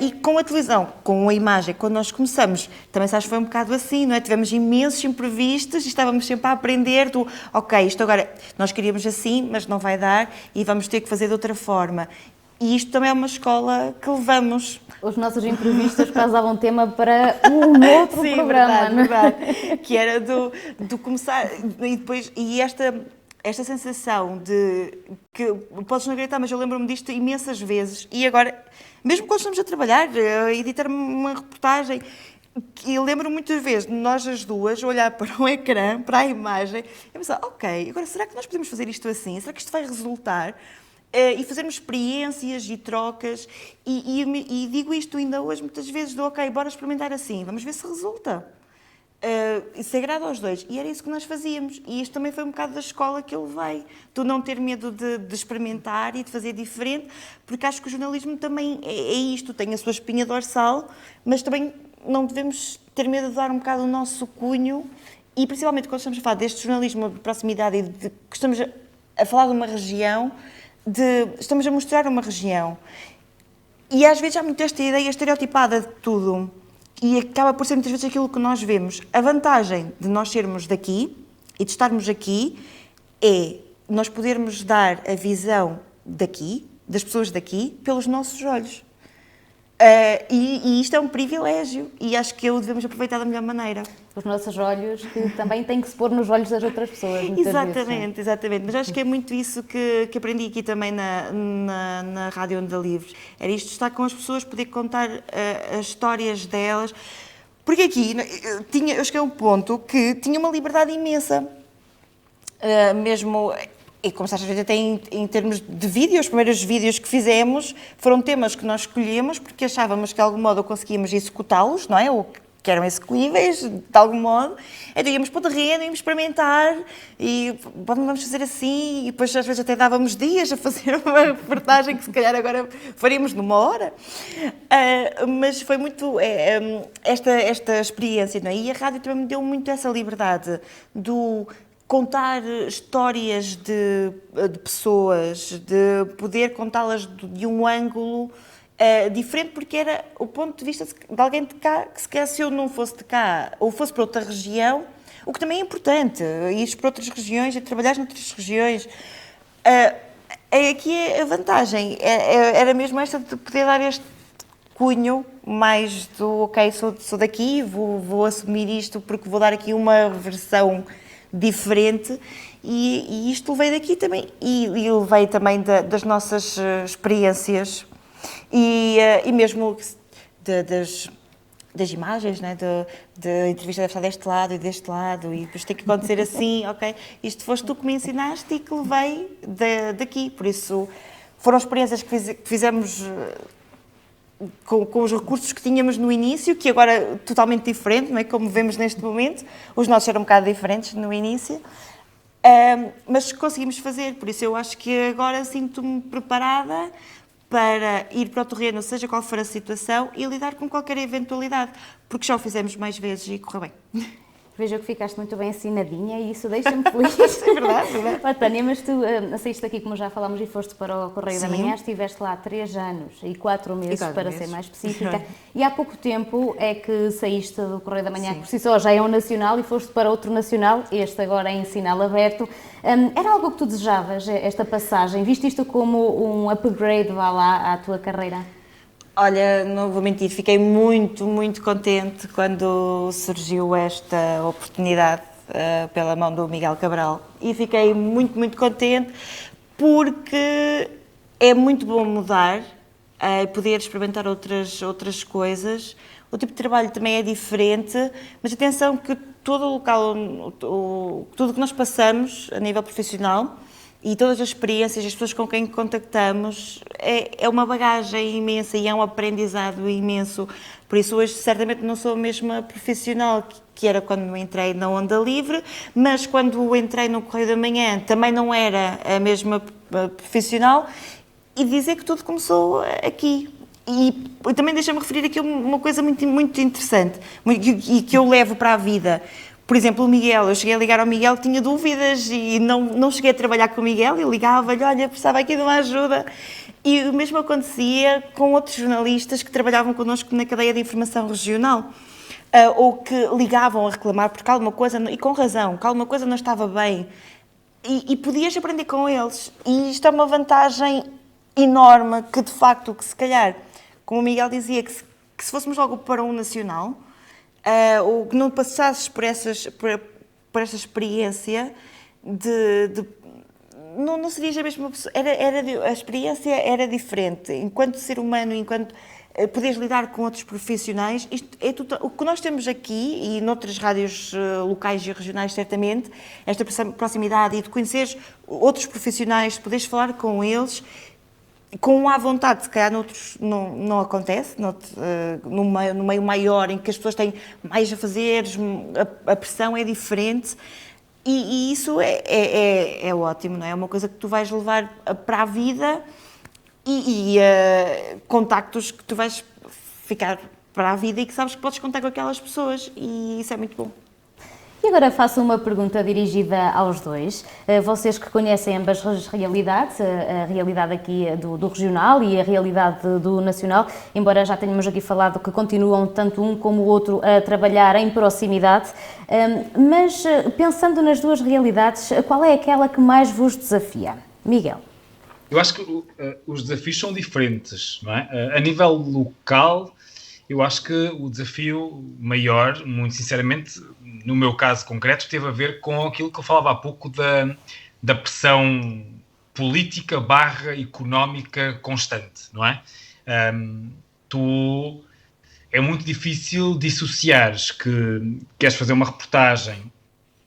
E com a televisão, com a imagem, quando nós começamos, também sabes, foi um bocado assim, não é? Tivemos imensos imprevistos e estávamos sempre a aprender ok, isto agora, nós queríamos assim, mas não vai dar e vamos ter que fazer de outra forma. E isto também é uma escola que levamos. Os nossos imprevistos quase davam tema para um outro Sim, programa. Verdade. Que era do começar, e depois, e esta sensação de que, podes não acreditar, mas eu lembro-me disto imensas vezes, e agora, mesmo quando estamos a trabalhar, a editar uma reportagem, eu lembro muitas vezes de nós as duas olhar para o ecrã, para a imagem, e pensar, ok, agora será que nós podemos fazer isto assim? Será que isto vai resultar? E fazermos experiências e trocas, e digo isto ainda hoje muitas vezes, ok, bora experimentar assim, vamos ver se resulta. Isso agrada aos dois, e era isso que nós fazíamos, e isto também foi um bocado da escola que eu levei, tu não ter medo de experimentar e de fazer diferente, porque acho que o jornalismo também é isto, tem a sua espinha dorsal, mas também não devemos ter medo de dar um bocado o nosso cunho, e principalmente quando estamos a falar deste jornalismo de proximidade e que estamos a falar de uma região, estamos a mostrar uma região, e às vezes há muito esta ideia estereotipada de tudo. E acaba por ser muitas vezes aquilo que nós vemos. A vantagem de nós sermos daqui e de estarmos aqui é nós podermos dar a visão daqui, das pessoas daqui, pelos nossos olhos. E isto é um privilégio e acho que o devemos aproveitar da melhor maneira. Os nossos olhos, que também têm que se pôr nos olhos das outras pessoas. Exatamente. Mas acho que é muito isso que aprendi aqui também na Rádio Onda Livre. Era isto de estar com as pessoas, poder contar as histórias delas. Porque aqui eu cheguei a um ponto que tinha uma liberdade imensa. Mesmo... E como estás a ver, até em termos de vídeos, os primeiros vídeos que fizemos foram temas que nós escolhemos porque achávamos que de algum modo conseguíamos executá-los, não é? Ou que eram execuíveis, de algum modo. Então íamos para o terreno, íamos experimentar e vamos fazer assim, e depois às vezes até dávamos dias a fazer uma reportagem que se calhar agora faríamos numa hora. Mas foi muito esta experiência, não é? E a rádio também me deu muito essa liberdade do contar histórias de pessoas, de poder contá-las de um ângulo diferente, porque era o ponto de vista de alguém de cá, que se calhar se eu não fosse de cá ou fosse para outra região, o que também é importante, ir para outras regiões e trabalhar noutras regiões. Aqui é a vantagem, era mesmo esta de poder dar este cunho mais do, ok, sou daqui, vou assumir isto porque vou dar aqui uma versão diferente e isto levei daqui também e levei também das nossas experiências e mesmo das imagens, né? Da entrevista deve estar deste lado e deste lado e depois tem que acontecer assim, ok, isto foste tu que me ensinaste e que levei daqui, por isso foram experiências que fizemos com os recursos que tínhamos no início, que agora é totalmente diferente, não é? Como vemos neste momento, os nossos eram um bocado diferentes no início, mas conseguimos fazer, por isso eu acho que agora sinto-me preparada para ir para o terreno, seja qual for a situação, e lidar com qualquer eventualidade, porque já o fizemos mais vezes e correu bem. Vejo que ficaste muito bem ensinadinha e isso deixa-me feliz. É verdade, é verdade. Oh, Tânia, mas tu saíste daqui, como já falámos, e foste para o Correio da Manhã, estiveste lá 3 anos e 4 meses, para ser mais específica, e há pouco tempo é que saíste do Correio da Manhã, que por si só já é um nacional, e foste para outro nacional, este agora é em sinal aberto. Era algo que tu desejavas, esta passagem? Viste isto como um upgrade, vá lá, à tua carreira? Olha, não vou mentir, fiquei muito, muito contente quando surgiu esta oportunidade pela mão do Miguel Cabral e fiquei muito, muito contente porque é muito bom mudar, poder experimentar outras coisas. O tipo de trabalho também é diferente, mas atenção que todo o local, tudo o que nós passamos a nível profissional e todas as experiências, as pessoas com quem contactamos, é uma bagagem imensa e é um aprendizado imenso. Por isso hoje certamente não sou a mesma profissional que era quando entrei na Onda Livre, mas quando entrei no Correio da Manhã também não era a mesma profissional, e dizer que tudo começou aqui. E também deixa-me referir aqui uma coisa muito, muito interessante e que eu levo para a vida. Por exemplo, o Miguel, eu cheguei a ligar ao Miguel, tinha dúvidas e não cheguei a trabalhar com o Miguel, eu ligava-lhe, olha, precisava aqui de uma ajuda. E o mesmo acontecia com outros jornalistas que trabalhavam connosco na cadeia de informação regional, ou que ligavam a reclamar porque alguma coisa, e com razão, que alguma coisa não estava bem. E podias aprender com eles. E isto é uma vantagem enorme que, de facto, que se calhar, como o Miguel dizia, que se fôssemos logo para um nacional, ou que não passasses por essa experiência não serias a mesma pessoa, a experiência era diferente, enquanto ser humano, enquanto poderes lidar com outros profissionais, isto é tudo, o que nós temos aqui e noutras rádios locais e regionais certamente, esta proximidade e de conheceres outros profissionais, de poderes falar com eles, com à vontade, se calhar noutros não acontece, no meio maior, em que as pessoas têm mais a fazer, a pressão é diferente, e isso é ótimo, não é? É uma coisa que tu vais levar para a vida e contactos que tu vais ficar para a vida e que sabes que podes contar com aquelas pessoas, e isso é muito bom. E agora faço uma pergunta dirigida aos dois. Vocês que conhecem ambas as realidades, a realidade aqui do regional e a realidade do nacional, embora já tenhamos aqui falado que continuam tanto um como o outro a trabalhar em proximidade, mas pensando nas duas realidades, qual é aquela que mais vos desafia? Miguel? Eu acho que os desafios são diferentes, não é? A nível local, eu acho que o desafio maior, muito sinceramente, no meu caso concreto, teve a ver com aquilo que eu falava há pouco da pressão política / económica constante, não é? É muito difícil dissociares que queres fazer uma reportagem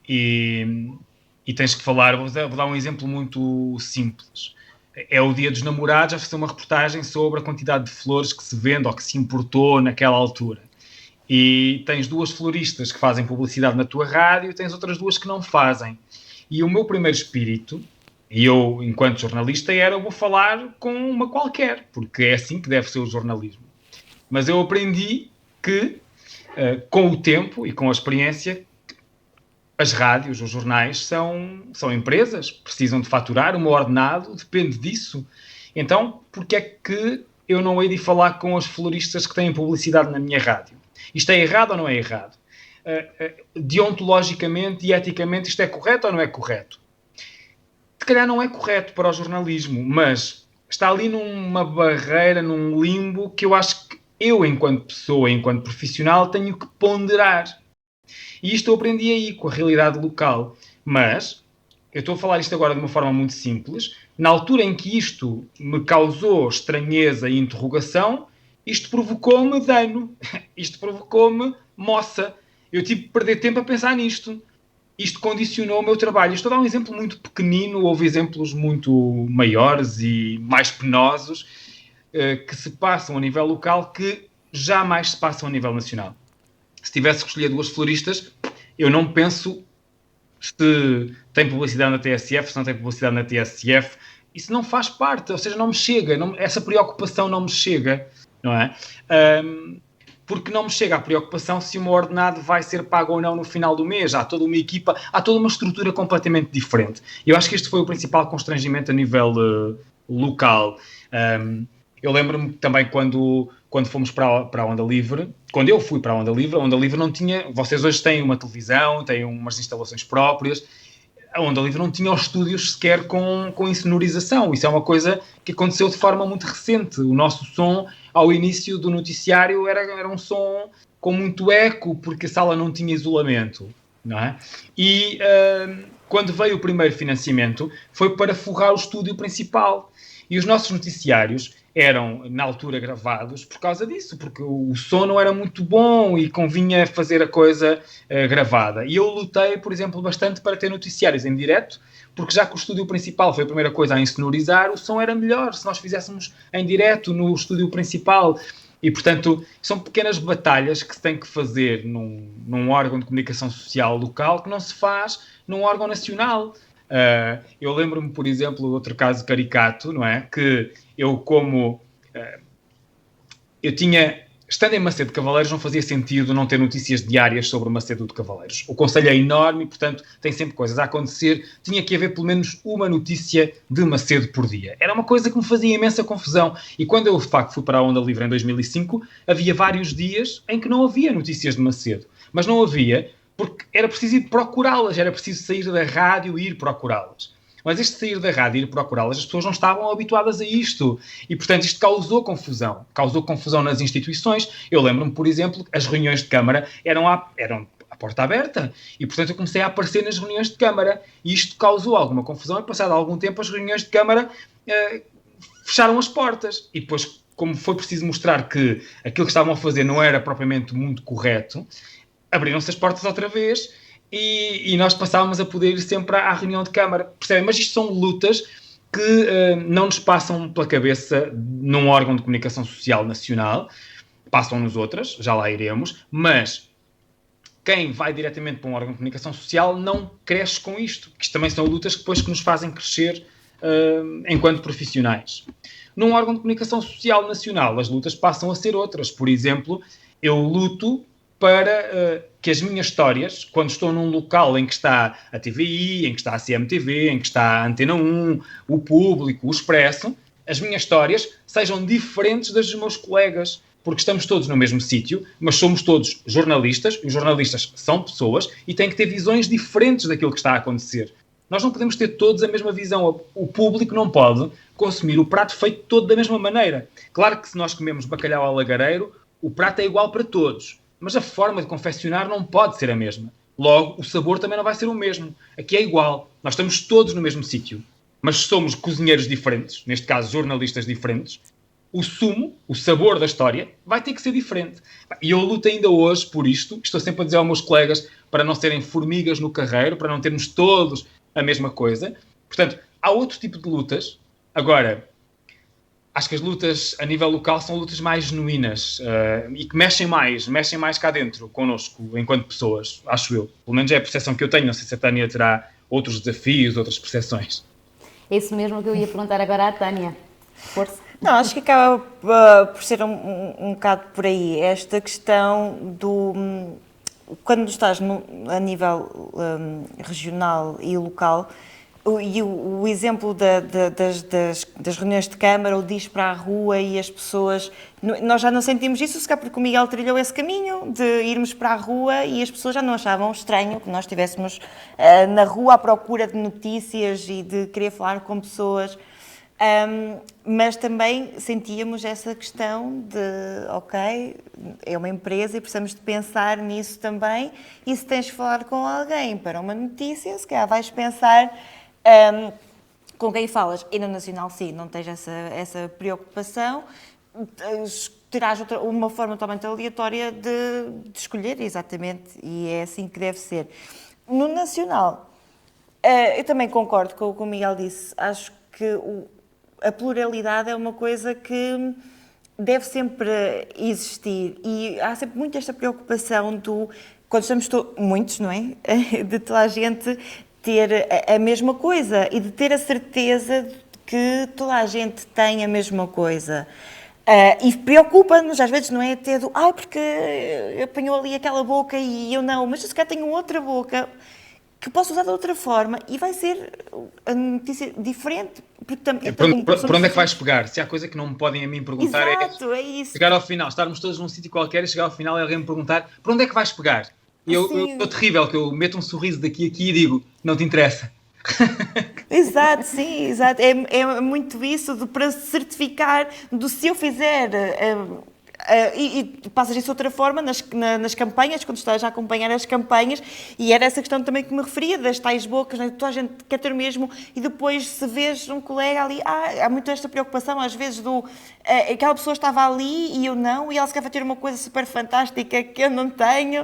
e tens que falar, vou dar um exemplo muito simples. É o Dia dos Namorados, a fazer uma reportagem sobre a quantidade de flores que se vende ou que se importou naquela altura. E tens 2 floristas que fazem publicidade na tua rádio e tens outras 2 que não fazem. E o meu primeiro espírito, e eu, enquanto jornalista, era: eu vou falar com uma qualquer, porque é assim que deve ser o jornalismo. Mas eu aprendi que, com o tempo e com a experiência, as rádios, os jornais são empresas, precisam de faturar, o meu ordenado depende disso. Então, porque é que eu não hei de falar com os floristas que têm publicidade na minha rádio? Isto é errado ou não é errado? Deontologicamente e eticamente, isto é correto ou não é correto? Se calhar não é correto para o jornalismo, mas está ali numa barreira, num limbo, que eu acho que eu, enquanto pessoa, enquanto profissional, tenho que ponderar. E isto eu aprendi aí, com a realidade local. Mas, eu estou a falar isto agora de uma forma muito simples, na altura em que isto me causou estranheza e interrogação, isto provocou-me dano, isto provocou-me moça. Eu tive que perder tempo a pensar nisto. Isto condicionou o meu trabalho. Estou a dar um exemplo muito pequenino, houve exemplos muito maiores e mais penosos que se passam a nível local, que jamais se passam a nível nacional. Se tivesse que escolher 2 floristas, eu não penso se tem publicidade na TSF, se não tem publicidade na TSF. Isso não faz parte, ou seja, não me chega, essa preocupação não me chega, não é? Porque não me chega a preocupação se o meu ordenado vai ser pago ou não no final do mês. Há toda uma equipa, há toda uma estrutura completamente diferente. Eu acho que este foi o principal constrangimento a nível local. Eu lembro-me também quando fomos para a Onda Livre, quando eu fui para a Onda Livre não tinha... Vocês hoje têm uma televisão, têm umas instalações próprias. A Onda Livre não tinha os estúdios sequer com insonorização. Isso é uma coisa que aconteceu de forma muito recente. O nosso som, ao início do noticiário, era um som com muito eco, porque a sala não tinha isolamento, não é? E quando veio o primeiro financiamento, foi para forrar o estúdio principal. E os nossos noticiários eram, na altura, gravados por causa disso, porque o som não era muito bom e convinha fazer a coisa gravada. E eu lutei, por exemplo, bastante para ter noticiários em direto, porque já que o estúdio principal foi a primeira coisa a insonorizar, o som era melhor se nós fizéssemos em direto no estúdio principal. E, portanto, são pequenas batalhas que se tem que fazer num órgão de comunicação social local que não se faz num órgão nacional. Eu lembro-me, por exemplo, de outro caso caricato, não é? Que eu, eu tinha... Estando em Macedo de Cavaleiros, não fazia sentido não ter notícias diárias sobre Macedo de Cavaleiros. O concelho é enorme e, portanto, tem sempre coisas a acontecer. Tinha que haver pelo menos uma notícia de Macedo por dia. Era uma coisa que me fazia imensa confusão. E quando eu, de facto, fui para a Onda Livre em 2005, havia vários dias em que não havia notícias de Macedo. Mas não havia porque era preciso ir procurá-las. Era preciso sair da rádio e ir procurá-las. Mas este sair da rádio e ir procurá-las, as pessoas não estavam habituadas a isto. E, portanto, isto causou confusão. Causou confusão nas instituições. Eu lembro-me, por exemplo, as reuniões de Câmara eram à porta aberta. E, portanto, eu comecei a aparecer nas reuniões de Câmara. E isto causou alguma confusão. E, passado algum tempo, as reuniões de Câmara fecharam as portas. E depois, como foi preciso mostrar que aquilo que estavam a fazer não era propriamente muito correto, abriram-se as portas outra vez. E nós passávamos a poder ir sempre à reunião de Câmara, percebem? Mas isto são lutas que não nos passam pela cabeça num órgão de comunicação social nacional, passam-nos outras, já lá iremos, mas quem vai diretamente para um órgão de comunicação social não cresce com isto, que isto também são lutas que depois que nos fazem crescer enquanto profissionais. Num órgão de comunicação social nacional, as lutas passam a ser outras. Por exemplo, eu luto para que as minhas histórias, quando estou num local em que está a TVI, em que está a CMTV, em que está a Antena 1, o Público, o Expresso, as minhas histórias sejam diferentes das dos meus colegas, porque estamos todos no mesmo sítio, mas somos todos jornalistas, e os jornalistas são pessoas, e têm que ter visões diferentes daquilo que está a acontecer. Nós não podemos ter todos a mesma visão. O público não pode consumir o prato feito todo da mesma maneira. Claro que se nós comemos bacalhau ao lagareiro, o prato é igual para todos. Mas a forma de confeccionar não pode ser a mesma. Logo, o sabor também não vai ser o mesmo. Aqui é igual. Nós estamos todos no mesmo sítio. Mas somos cozinheiros diferentes, neste caso jornalistas diferentes. O sumo, o sabor da história, vai ter que ser diferente. E eu luto ainda hoje por isto. Estou sempre a dizer aos meus colegas para não serem formigas no carreiro, para não termos todos a mesma coisa. Portanto, há outro tipo de lutas. Agora, acho que as lutas a nível local são lutas mais genuínas e que mexem mais cá dentro, connosco, enquanto pessoas, acho eu. Pelo menos é a percepção que eu tenho, não sei se a Tânia terá outros desafios, outras percepções. É isso mesmo que eu ia perguntar agora à Tânia. Força. Não, acho que acaba por ser um bocado por aí, esta questão do... Quando estás a nível regional e local, o exemplo das reuniões de Câmara, o diz para a rua e as pessoas... Nós já não sentimos isso, se calhar porque o Miguel trilhou esse caminho de irmos para a rua e as pessoas já não achavam estranho que nós estivéssemos na rua à procura de notícias e de querer falar com pessoas. Mas também sentíamos essa questão de, ok, é uma empresa e precisamos de pensar nisso também, e se tens de falar com alguém para uma notícia, se calhar vais pensar com quem falas. E no Nacional, sim, não tens essa preocupação, terás uma forma totalmente aleatória de escolher, exatamente, e é assim que deve ser. No Nacional, eu também concordo com o que o Miguel disse, acho que a pluralidade é uma coisa que deve sempre existir e há sempre muito esta preocupação quando estamos muitos, não é? De toda a gente ter a mesma coisa e de ter a certeza de que toda a gente tem a mesma coisa. E preocupa-nos, às vezes, não é? Ter porque apanhou ali aquela boca e eu não, mas se calhar tenho outra boca que posso usar de outra forma e vai ser a notícia diferente. Porque por onde é que vais pegar? Se há coisa que não me podem a mim perguntar, exato, é isso. Chegar ao final, estarmos todos num sítio qualquer e chegar ao final e alguém me perguntar por onde é que vais pegar? E eu estou terrível, que eu meto um sorriso daqui a aqui e digo, não te interessa. Exato, sim, exato. É muito isso para certificar se eu fizer... e passas isso de outra forma nas campanhas, quando estás a acompanhar as campanhas, e era essa questão também que me referia, das tais bocas, né? Toda a gente quer ter o mesmo, e depois se vês um colega ali, há muito esta preocupação, às vezes, aquela pessoa estava ali e eu não, e ela se quer ter uma coisa super fantástica que eu não tenho,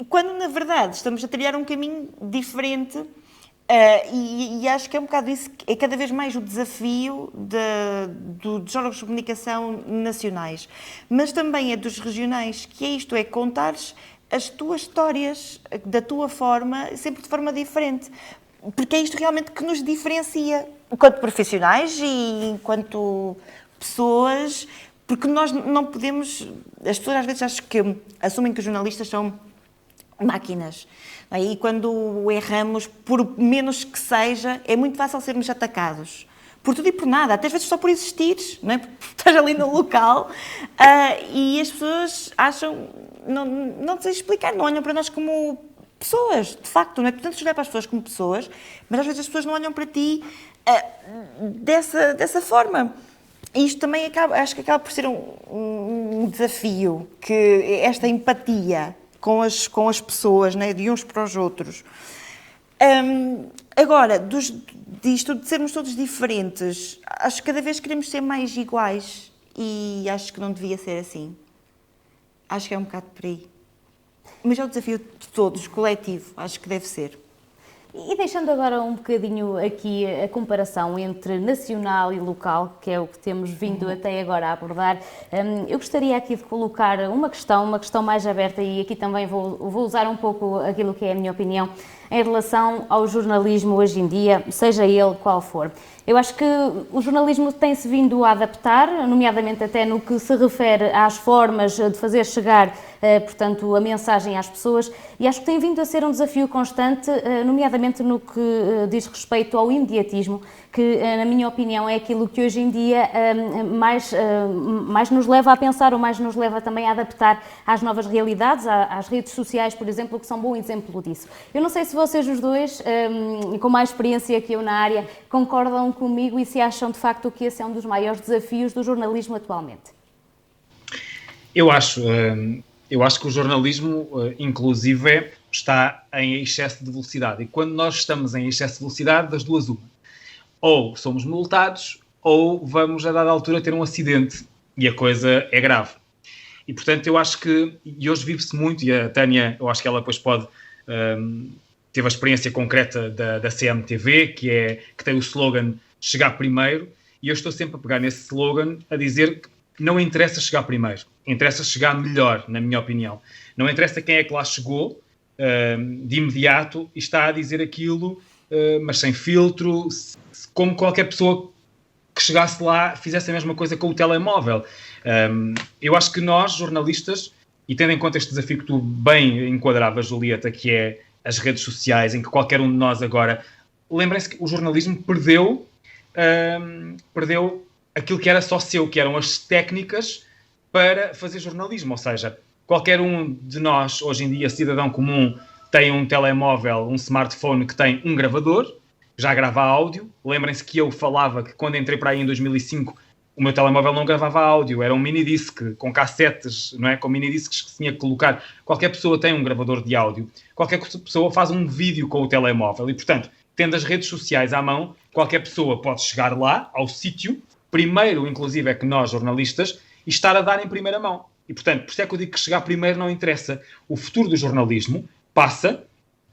quando na verdade estamos a trilhar um caminho diferente. E acho que é um bocado isso, é cada vez mais o desafio dos órgãos de comunicação nacionais, mas também é dos regionais, que é isto, é contares as tuas histórias da tua forma, sempre de forma diferente, porque é isto realmente que nos diferencia, enquanto profissionais e enquanto pessoas, porque nós não podemos, as pessoas às vezes acho que assumem que os jornalistas são máquinas. E quando erramos, por menos que seja, é muito fácil sermos atacados. Por tudo e por nada, até às vezes só por existires, não é? Porque estás ali no local e as pessoas acham, não sei explicar, não olham para nós como pessoas, de facto, não é? Tu tentas olhar para as pessoas como pessoas, mas às vezes as pessoas não olham para ti dessa forma. E isto também acho que acaba por ser um desafio, que esta empatia com as pessoas, né, de uns para os outros. Agora, disto de sermos todos diferentes, acho que cada vez queremos ser mais iguais e acho que não devia ser assim. Acho que é um bocado por aí. Mas é o desafio de todos, coletivo, acho que deve ser. E deixando agora um bocadinho aqui a comparação entre nacional e local, que é o que temos vindo até agora a abordar, eu gostaria aqui de colocar uma questão mais aberta, e aqui também vou usar um pouco aquilo que é a minha opinião em relação ao jornalismo hoje em dia, seja ele qual for. Eu acho que o jornalismo tem-se vindo a adaptar, nomeadamente até no que se refere às formas de fazer chegar, portanto, a mensagem às pessoas, e acho que tem vindo a ser um desafio constante, nomeadamente no que diz respeito ao imediatismo, que, na minha opinião, é aquilo que hoje em dia mais nos leva a pensar, ou mais nos leva também a adaptar às novas realidades, às redes sociais, por exemplo, que são um bom exemplo disso. Eu não sei se vocês os dois, com mais experiência que eu na área, concordam comigo e se acham de facto que esse é um dos maiores desafios do jornalismo atualmente. Eu acho que o jornalismo, inclusive, está em excesso de velocidade. E quando nós estamos em excesso de velocidade, das duas uma. Ou somos multados, ou vamos a dada altura ter um acidente. E a coisa é grave. E, portanto, eu acho que, e hoje vive-se muito, e a Tânia, eu acho que ela depois pode... teve a experiência concreta da CMTV, que tem o slogan chegar primeiro, E eu estou sempre a pegar nesse slogan a dizer que não interessa chegar primeiro, interessa chegar melhor, na minha opinião. Não interessa quem é que lá chegou de imediato e está a dizer aquilo, mas sem filtro, como qualquer pessoa que chegasse lá fizesse a mesma coisa com o telemóvel. Eu acho que nós, jornalistas, e tendo em conta este desafio que tu bem enquadravas, Julieta, que é as redes sociais, em que qualquer um de nós agora... Lembrem-se que o jornalismo perdeu aquilo que era só seu, que eram as técnicas para fazer jornalismo. Ou seja, qualquer um de nós, hoje em dia, cidadão comum, tem um telemóvel, um smartphone que tem um gravador, já grava áudio. Lembrem-se que eu falava que quando entrei para aí em 2005, o meu telemóvel não gravava áudio, era um minidisc com cassetes, não é? Com minidiscs que se tinha que colocar. Qualquer pessoa tem um gravador de áudio, qualquer pessoa faz um vídeo com o telemóvel e, portanto, tendo as redes sociais à mão, qualquer pessoa pode chegar lá, ao sítio, primeiro, inclusive, é que nós, jornalistas, e estar a dar em primeira mão. E, portanto, por isso é que eu digo que chegar primeiro não interessa. O futuro do jornalismo passa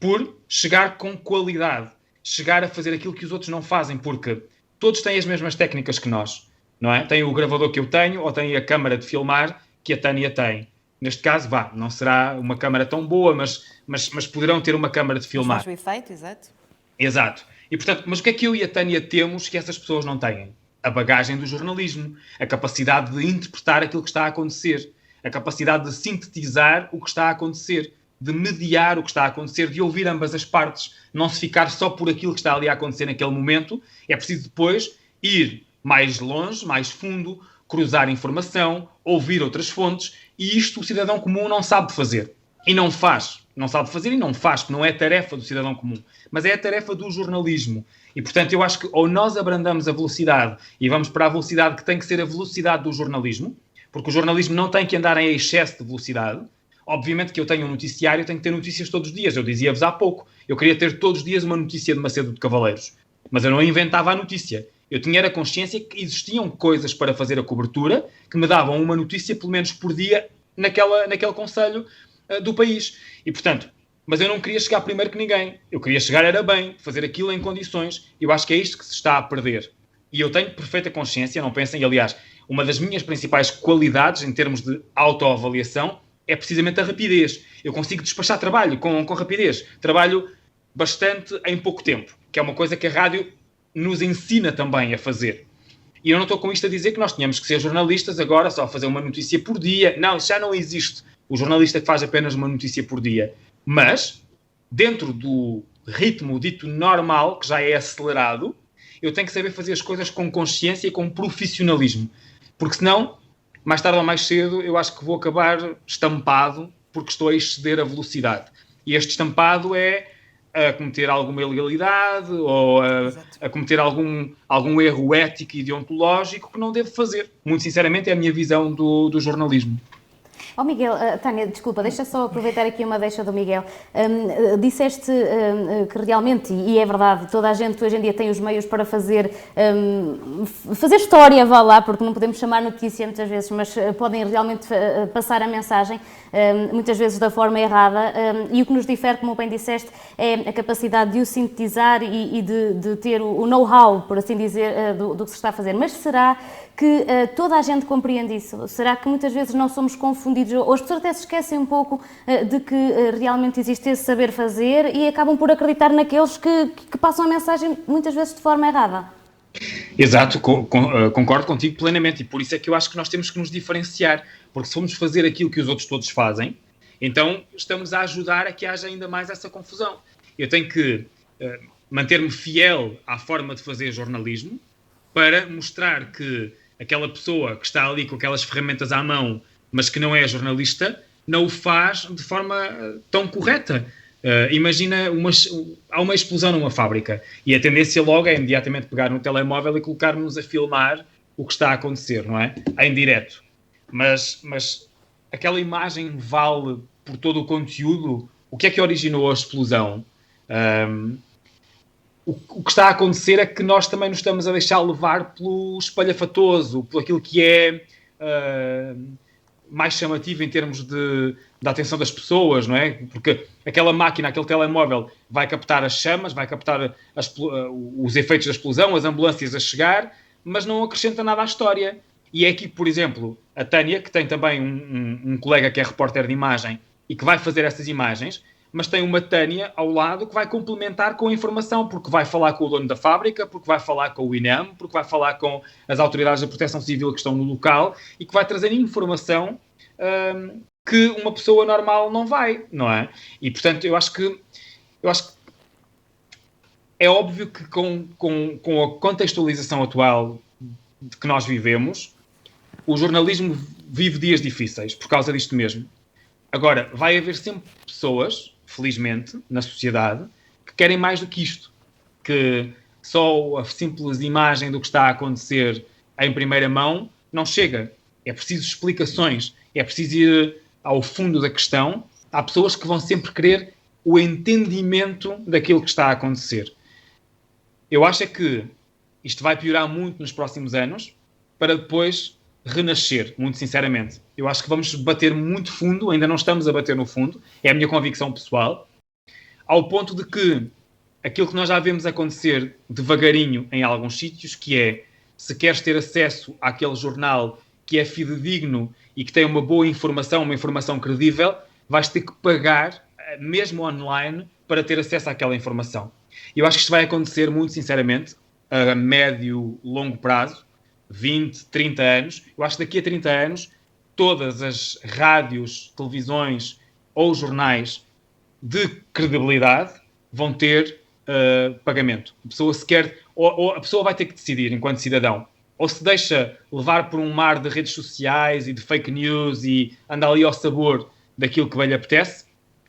por chegar com qualidade, chegar a fazer aquilo que os outros não fazem, porque todos têm as mesmas técnicas que nós, não é? Tem o gravador que eu tenho ou tem a câmara de filmar que a Tânia tem. Neste caso, não será uma câmara tão boa, mas poderão ter uma câmara de filmar. Faz o efeito, exato. Exato. E, portanto, mas o que é que eu e a Tânia temos que essas pessoas não têm? A bagagem do jornalismo, a capacidade de interpretar aquilo que está a acontecer, a capacidade de sintetizar o que está a acontecer, de mediar o que está a acontecer, de ouvir ambas as partes, não se ficar só por aquilo que está ali a acontecer naquele momento. É preciso depois ir mais longe, mais fundo, cruzar informação, ouvir outras fontes, e isto o cidadão comum não sabe fazer. E não faz. Não sabe fazer e não faz, que não é tarefa do cidadão comum, mas é a tarefa do jornalismo. E, portanto, eu acho que ou nós abrandamos a velocidade e vamos para a velocidade que tem que ser a velocidade do jornalismo, porque o jornalismo não tem que andar em excesso de velocidade. Obviamente que eu tenho um noticiário, tenho que ter notícias todos os dias. Eu dizia-vos há pouco, eu queria ter todos os dias uma notícia de Macedo de Cavaleiros, mas eu não inventava a notícia. Eu tinha a consciência que existiam coisas para fazer a cobertura que me davam uma notícia pelo menos por dia naquele concelho do país. E, portanto, mas eu não queria chegar primeiro que ninguém. Eu queria chegar era bem, fazer aquilo em condições. Eu acho que é isto que se está a perder. E eu tenho perfeita consciência, não pensem, aliás, uma das minhas principais qualidades em termos de autoavaliação é precisamente a rapidez. Eu consigo despachar trabalho com rapidez. Trabalho bastante em pouco tempo, que é uma coisa que a rádio nos ensina também a fazer. E eu não estou com isto a dizer que nós tínhamos que ser jornalistas agora, só fazer uma notícia por dia. Não, isso já não existe. O jornalista que faz apenas uma notícia por dia. Mas, dentro do ritmo dito normal, que já é acelerado, eu tenho que saber fazer as coisas com consciência e com profissionalismo. Porque senão, mais tarde ou mais cedo, eu acho que vou acabar estampado porque estou a exceder a velocidade. E este estampado é a cometer alguma ilegalidade ou a cometer algum erro ético e deontológico que não devo fazer. Muito sinceramente, é a minha visão do jornalismo. Oh Miguel, Tânia, desculpa, deixa só aproveitar aqui uma deixa do Miguel. Disseste que realmente, e é verdade, toda a gente hoje em dia tem os meios para fazer história, vá lá, porque não podemos chamar notícia muitas vezes, mas podem realmente passar a mensagem, muitas vezes da forma errada, e o que nos difere, como bem disseste, é a capacidade de o sintetizar e de ter o know-how, por assim dizer, do que se está a fazer. Mas será que toda a gente compreende isso? Será que muitas vezes não somos confundidos, ou as pessoas até se esquecem um pouco de que realmente existe esse saber fazer e acabam por acreditar naqueles que passam a mensagem muitas vezes de forma errada? Exato, concordo contigo plenamente, e por isso é que eu acho que nós temos que nos diferenciar, porque se formos fazer aquilo que os outros todos fazem, então estamos a ajudar a que haja ainda mais essa confusão. Eu tenho que manter-me fiel à forma de fazer jornalismo para mostrar que aquela pessoa que está ali com aquelas ferramentas à mão, mas que não é jornalista, não o faz de forma tão correta. Imagina, há uma explosão numa fábrica e a tendência logo é imediatamente pegar no telemóvel e colocar-nos a filmar o que está a acontecer, não é? Em direto. Mas aquela imagem vale por todo o conteúdo? O que é que originou a explosão? O que está a acontecer é que nós também nos estamos a deixar levar pelo espalhafatoso, por aquilo que é mais chamativo em termos da atenção das pessoas, não é? Porque aquela máquina, aquele telemóvel vai captar as chamas, vai captar os efeitos da explosão, as ambulâncias a chegar, mas não acrescenta nada à história. E é aqui, por exemplo, a Tânia, que tem também um colega que é repórter de imagem e que vai fazer essas imagens, mas tem uma Tânia ao lado que vai complementar com a informação, porque vai falar com o dono da fábrica, porque vai falar com o INEM, porque vai falar com as autoridades da Proteção Civil que estão no local e que vai trazer informação que uma pessoa normal não vai, não é? E, portanto, eu acho que é óbvio que com a contextualização atual de que nós vivemos, o jornalismo vive dias difíceis por causa disto mesmo. Agora, vai haver sempre pessoas, felizmente, na sociedade, que querem mais do que isto. Que só a simples imagem do que está a acontecer em primeira mão não chega. É preciso explicações, é preciso ir ao fundo da questão. Há pessoas que vão sempre querer o entendimento daquilo que está a acontecer. Eu acho é que isto vai piorar muito nos próximos anos para depois renascer, muito sinceramente. Eu acho que vamos bater muito fundo, ainda não estamos a bater no fundo, é a minha convicção pessoal, ao ponto de que aquilo que nós já vemos acontecer devagarinho em alguns sítios, que é, se queres ter acesso àquele jornal que é fidedigno e que tem uma boa informação, uma informação credível, vais ter que pagar, mesmo online, para ter acesso àquela informação. Eu acho que isto vai acontecer, muito sinceramente, a médio, longo prazo, 20, 30 anos. Eu acho que daqui a 30 anos, todas as rádios, televisões ou jornais de credibilidade vão ter pagamento. A pessoa ou a pessoa vai ter que decidir, enquanto cidadão, ou se deixa levar por um mar de redes sociais e de fake news e anda ali ao sabor daquilo que lhe apetece,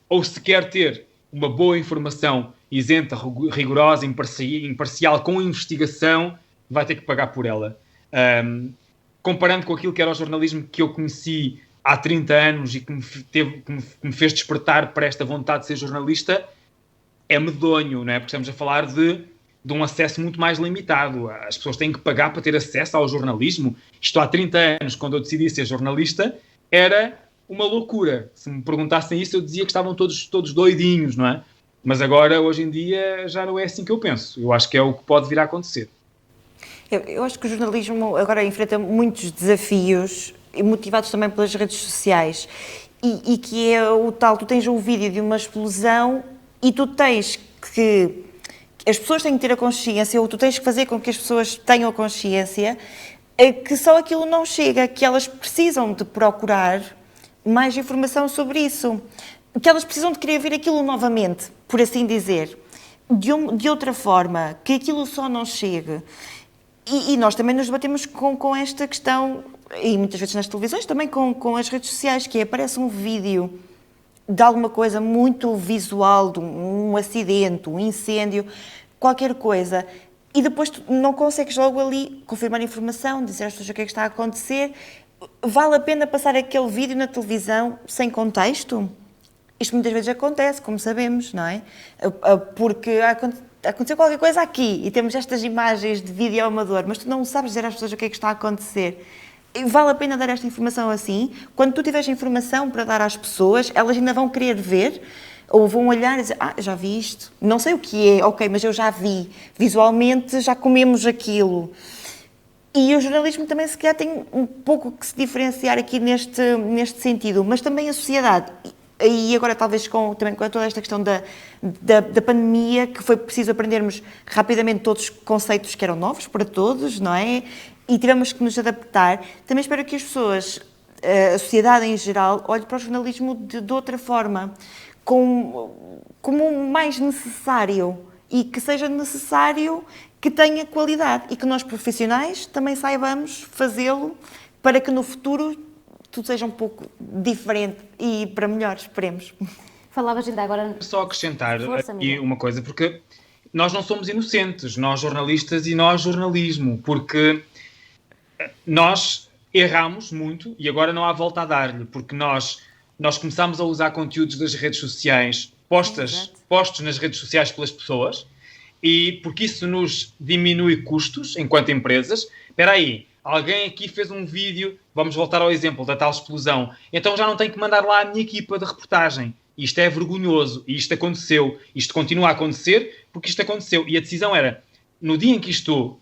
ou se quer ter uma boa informação isenta, rigorosa, imparcial, com investigação, vai ter que pagar por ela. Comparando com aquilo que era o jornalismo que eu conheci há 30 anos e que me fez despertar para esta vontade de ser jornalista, é medonho, não é? Porque estamos a falar de um acesso muito mais limitado. As pessoas têm que pagar para ter acesso ao jornalismo. Isto há 30 anos, quando eu decidi ser jornalista, era uma loucura. Se me perguntassem isso, eu dizia que estavam todos doidinhos, não é? Mas agora, hoje em dia, já não é assim que eu penso. Eu acho que é o que pode vir a acontecer. Eu acho que o jornalismo agora enfrenta muitos desafios, motivados também pelas redes sociais, e que é o tal, tu tens um vídeo de uma explosão e tu tens que... As pessoas têm que ter a consciência, ou tu tens que fazer com que as pessoas tenham a consciência, que só aquilo não chega, que elas precisam de procurar mais informação sobre isso, que elas precisam de querer ver aquilo novamente, por assim dizer, de outra forma, que aquilo só não chegue. E nós também nos debatemos com esta questão, e muitas vezes nas televisões, também com as redes sociais, que aparece um vídeo de alguma coisa muito visual, de um acidente, um incêndio, qualquer coisa, e depois tu não consegues logo ali confirmar a informação, dizer às pessoas o que é que está a acontecer. Vale a pena passar aquele vídeo na televisão sem contexto? Isto muitas vezes acontece, como sabemos, não é? Porque aconteceu qualquer coisa aqui e temos estas imagens de vídeo amador, mas tu não sabes dizer às pessoas o que é que está a acontecer. Vale a pena dar esta informação assim? Quando tu tiveres informação para dar às pessoas, elas ainda vão querer ver ou vão olhar e dizer, já vi isto, não sei o que é, ok, mas eu já vi, visualmente já comemos aquilo. E o jornalismo também, se calhar, tem um pouco que se diferenciar aqui neste sentido, mas também a sociedade. E agora, talvez, também com toda esta questão da pandemia, que foi preciso aprendermos rapidamente todos os conceitos que eram novos para todos, não é? E tivemos que nos adaptar. Também espero que as pessoas, a sociedade em geral, olhe para o jornalismo de outra forma, como mais necessário, e que seja necessário que tenha qualidade, e que nós, profissionais, também saibamos fazê-lo para que no futuro tudo seja um pouco diferente e para melhor, esperemos. Falavas ainda agora... Só acrescentar aqui uma coisa, porque nós não somos inocentes, nós jornalistas e nós jornalismo, porque nós erramos muito e agora não há volta a dar-lhe, porque nós começámos a usar conteúdos das redes sociais postos nas redes sociais pelas pessoas, e porque isso nos diminui custos enquanto empresas. Espera aí, alguém aqui fez um vídeo, vamos voltar ao exemplo da tal explosão, então já não tenho que mandar lá a minha equipa de reportagem. Isto é vergonhoso, e isto aconteceu, isto continua a acontecer porque isto aconteceu. E a decisão era, no dia em que isto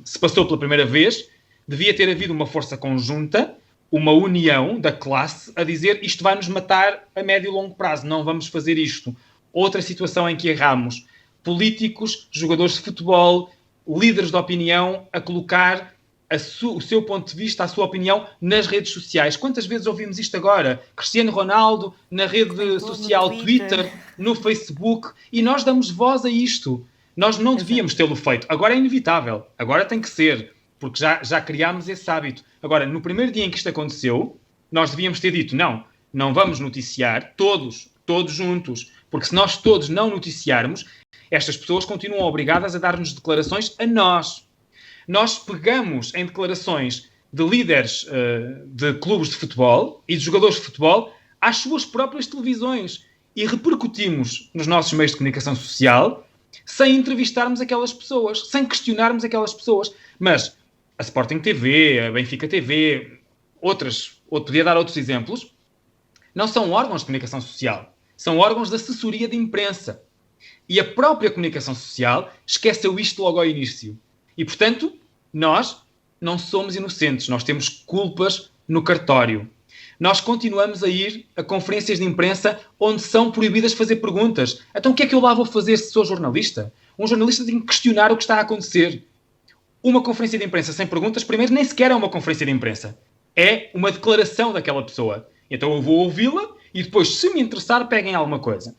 se passou pela primeira vez, devia ter havido uma força conjunta, uma união da classe a dizer isto vai nos matar a médio e longo prazo, não vamos fazer isto. Outra situação em que erramos, políticos, jogadores de futebol, líderes de opinião a colocar o seu ponto de vista, a sua opinião nas redes sociais. Quantas vezes ouvimos isto agora? Cristiano Ronaldo na rede social Twitter, no Facebook, e nós damos voz a isto. Nós não devíamos tê-lo feito. Agora é inevitável. Agora tem que ser, porque já criámos esse hábito. Agora, no primeiro dia em que isto aconteceu, nós devíamos ter dito, não vamos noticiar, todos juntos, porque se nós todos não noticiarmos, estas pessoas continuam obrigadas a dar-nos declarações a nós. Nós pegamos em declarações de líderes de clubes de futebol e de jogadores de futebol às suas próprias televisões e repercutimos nos nossos meios de comunicação social sem entrevistarmos aquelas pessoas, sem questionarmos aquelas pessoas. Mas a Sporting TV, a Benfica TV, podia dar outros exemplos, não são órgãos de comunicação social, são órgãos de assessoria de imprensa. E a própria comunicação social esqueceu isto logo ao início. E, portanto, nós não somos inocentes, nós temos culpas no cartório. Nós continuamos a ir a conferências de imprensa onde são proibidas fazer perguntas. Então o que é que eu lá vou fazer se sou jornalista? Um jornalista tem que questionar o que está a acontecer. Uma conferência de imprensa sem perguntas, primeiro, nem sequer é uma conferência de imprensa. É uma declaração daquela pessoa. Então eu vou ouvi-la e depois, se me interessar, peguem alguma coisa.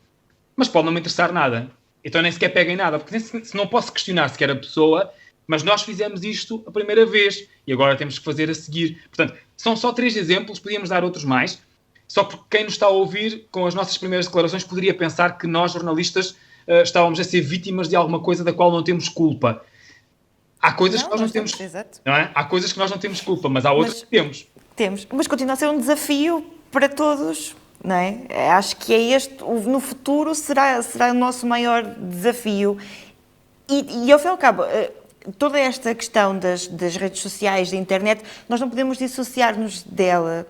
Mas pode não me interessar nada. Então nem sequer peguem nada, porque se não posso questionar sequer a pessoa, mas nós fizemos isto a primeira vez e agora temos que fazer a seguir. Portanto, são só 3 exemplos, podíamos dar outros mais, só porque quem nos está a ouvir com as nossas primeiras declarações poderia pensar que nós, jornalistas, estávamos a ser vítimas de alguma coisa da qual não temos culpa. Há coisas que nós não temos, não é? Há coisas que nós não temos culpa, mas há outras que temos. Temos, mas continua a ser um desafio para todos, não é? Acho que é no futuro será o nosso maior desafio. E ao fim e ao cabo, toda esta questão das redes sociais, da internet, nós não podemos dissociar-nos dela,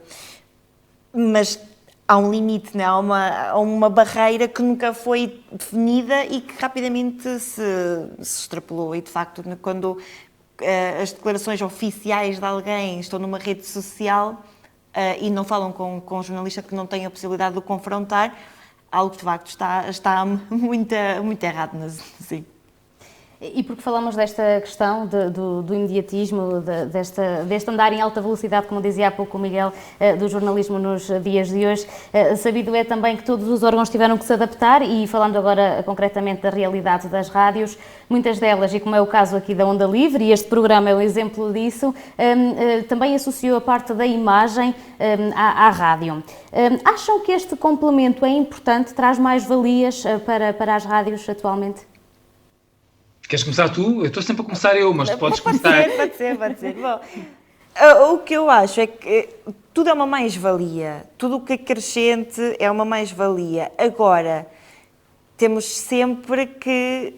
mas há um limite, não é? Há uma barreira que nunca foi definida e que rapidamente se extrapolou. E, de facto, quando as declarações oficiais de alguém estão numa rede social e não falam com um jornalista que não tem a possibilidade de o confrontar, algo, de facto, está muito errado, sim. E porque falamos desta questão do imediatismo, deste andar em alta velocidade, como dizia há pouco o Miguel, do jornalismo nos dias de hoje, sabido é também que todos os órgãos tiveram que se adaptar e, falando agora concretamente da realidade das rádios, muitas delas, e como é o caso aqui da Onda Livre, e este programa é um exemplo disso, também associou a parte da imagem à rádio. Acham que este complemento é importante, traz mais valias para as rádios atualmente? Queres começar tu? Eu estou sempre a começar eu, mas tu podes começar. Pode ser. Bom, o que eu acho é que tudo é uma mais-valia. Tudo o que acrescente é uma mais-valia. Agora, temos sempre que...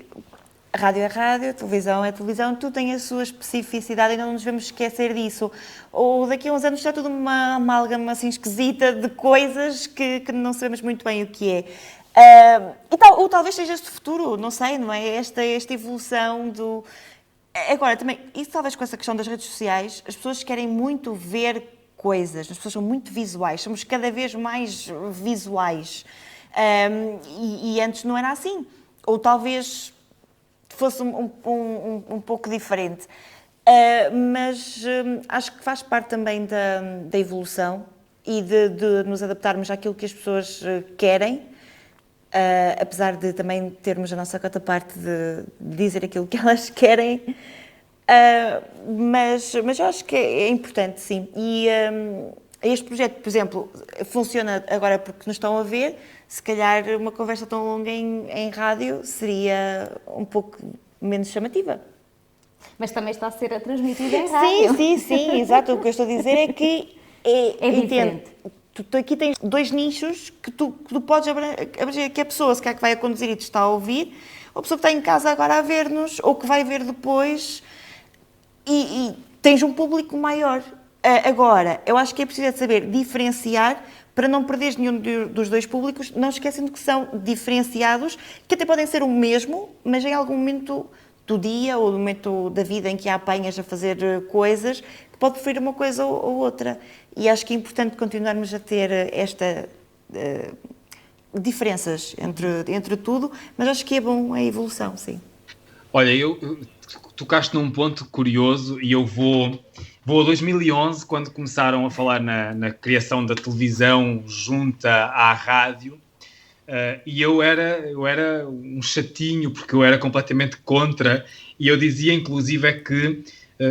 Rádio é rádio, televisão é televisão, tudo tem a sua especificidade e não nos devemos esquecer disso. Ou daqui a uns anos está tudo uma amálgama assim esquisita de coisas que não sabemos muito bem o que é. Ou talvez seja este futuro, não sei, não é? Esta evolução do... Agora, também, isso talvez com essa questão das redes sociais, as pessoas querem muito ver coisas, as pessoas são muito visuais, somos cada vez mais visuais. E antes não era assim. Ou talvez fosse um pouco diferente. Mas acho que faz parte também da evolução e de nos adaptarmos àquilo que as pessoas querem. Apesar de também termos a nossa cota parte de dizer aquilo que elas querem, mas eu acho que é importante, sim. E este projeto, por exemplo, funciona agora porque nos estão a ver. Se calhar uma conversa tão longa em rádio seria um pouco menos chamativa. Mas também está a ser transmitida em rádio. Sim, exato. O que eu estou a dizer é que é diferente. Tu aqui tens 2 nichos que tu podes abranger, que é a pessoa se calhar que vai a conduzir e te está a ouvir, ou a pessoa que está em casa agora a ver-nos, ou que vai ver depois, e tens um público maior. Agora, eu acho que é preciso saber diferenciar para não perderes nenhum dos 2 públicos, não esquecendo que são diferenciados, que até podem ser o mesmo, mas em algum momento do dia ou do momento da vida em que a apanhas a fazer coisas, que pode preferir uma coisa ou outra. E acho que é importante continuarmos a ter esta diferenças entre tudo, mas acho que é bom a evolução, sim. Olha, tocaste num ponto curioso e eu vou a 2011, quando começaram a falar na criação da televisão junta à rádio, e eu era um chatinho, porque eu era completamente contra, e eu dizia, inclusive, que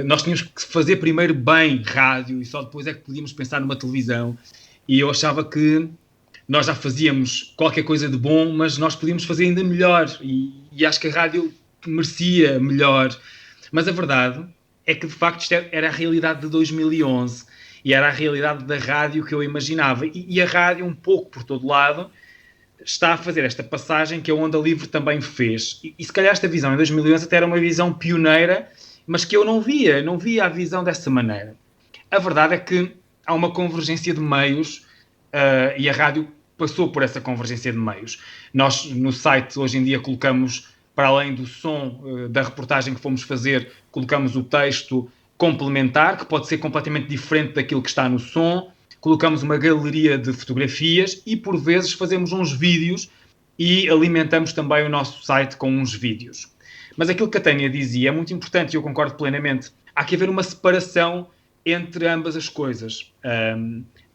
nós tínhamos que fazer primeiro bem rádio e só depois é que podíamos pensar numa televisão. E eu achava que nós já fazíamos qualquer coisa de bom, mas nós podíamos fazer ainda melhor. E acho que a rádio merecia melhor. Mas a verdade é que, de facto, isto era a realidade de 2011. E era a realidade da rádio que eu imaginava. E a rádio, um pouco por todo lado, está a fazer esta passagem que a Onda Livre também fez. E se calhar esta visão em 2011 até era uma visão pioneira, mas que eu não via a visão dessa maneira. A verdade é que há uma convergência de meios e a rádio passou por essa convergência de meios. Nós no site hoje em dia colocamos, para além do som da reportagem que fomos fazer, colocamos o texto complementar, que pode ser completamente diferente daquilo que está no som, colocamos uma galeria de fotografias e por vezes fazemos uns vídeos e alimentamos também o nosso site com uns vídeos. Mas aquilo que a Tânia dizia é muito importante e eu concordo plenamente. Há que haver uma separação entre ambas as coisas.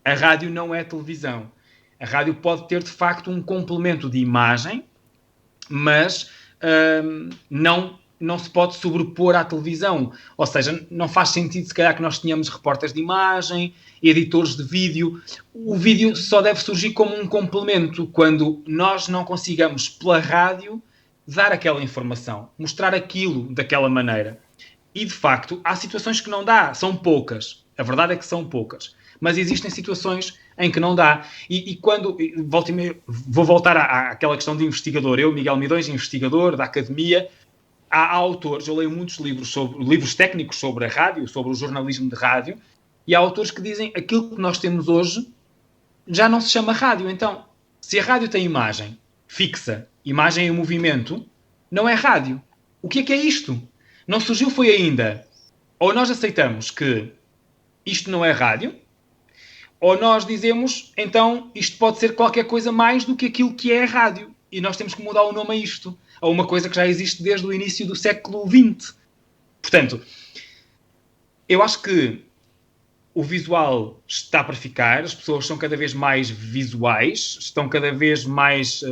A rádio não é televisão. A rádio pode ter, de facto, um complemento de imagem, mas não se pode sobrepor à televisão. Ou seja, não faz sentido, se calhar, que nós tenhamos repórteres de imagem, editores de vídeo. O vídeo só deve surgir como um complemento quando nós não consigamos, pela rádio, dar aquela informação, mostrar aquilo daquela maneira. E, de facto, há situações que não dá, são poucas. A verdade é que são poucas. Mas existem situações em que não dá. E quando... Vou voltar àquela questão de investigador. Eu, Miguel Midões, investigador da academia, há autores, eu leio muitos livros técnicos sobre a rádio, sobre o jornalismo de rádio, e há autores que dizem aquilo que nós temos hoje já não se chama rádio. Então, se a rádio tem imagem fixa, imagem em movimento, não é rádio. O que é isto? Não surgiu foi ainda, ou nós aceitamos que isto não é rádio, ou nós dizemos, então, isto pode ser qualquer coisa mais do que aquilo que é rádio. E nós temos que mudar o nome a isto, a uma coisa que já existe desde o início do século XX. Portanto, eu acho que o visual está para ficar, as pessoas são cada vez mais visuais, estão cada vez mais...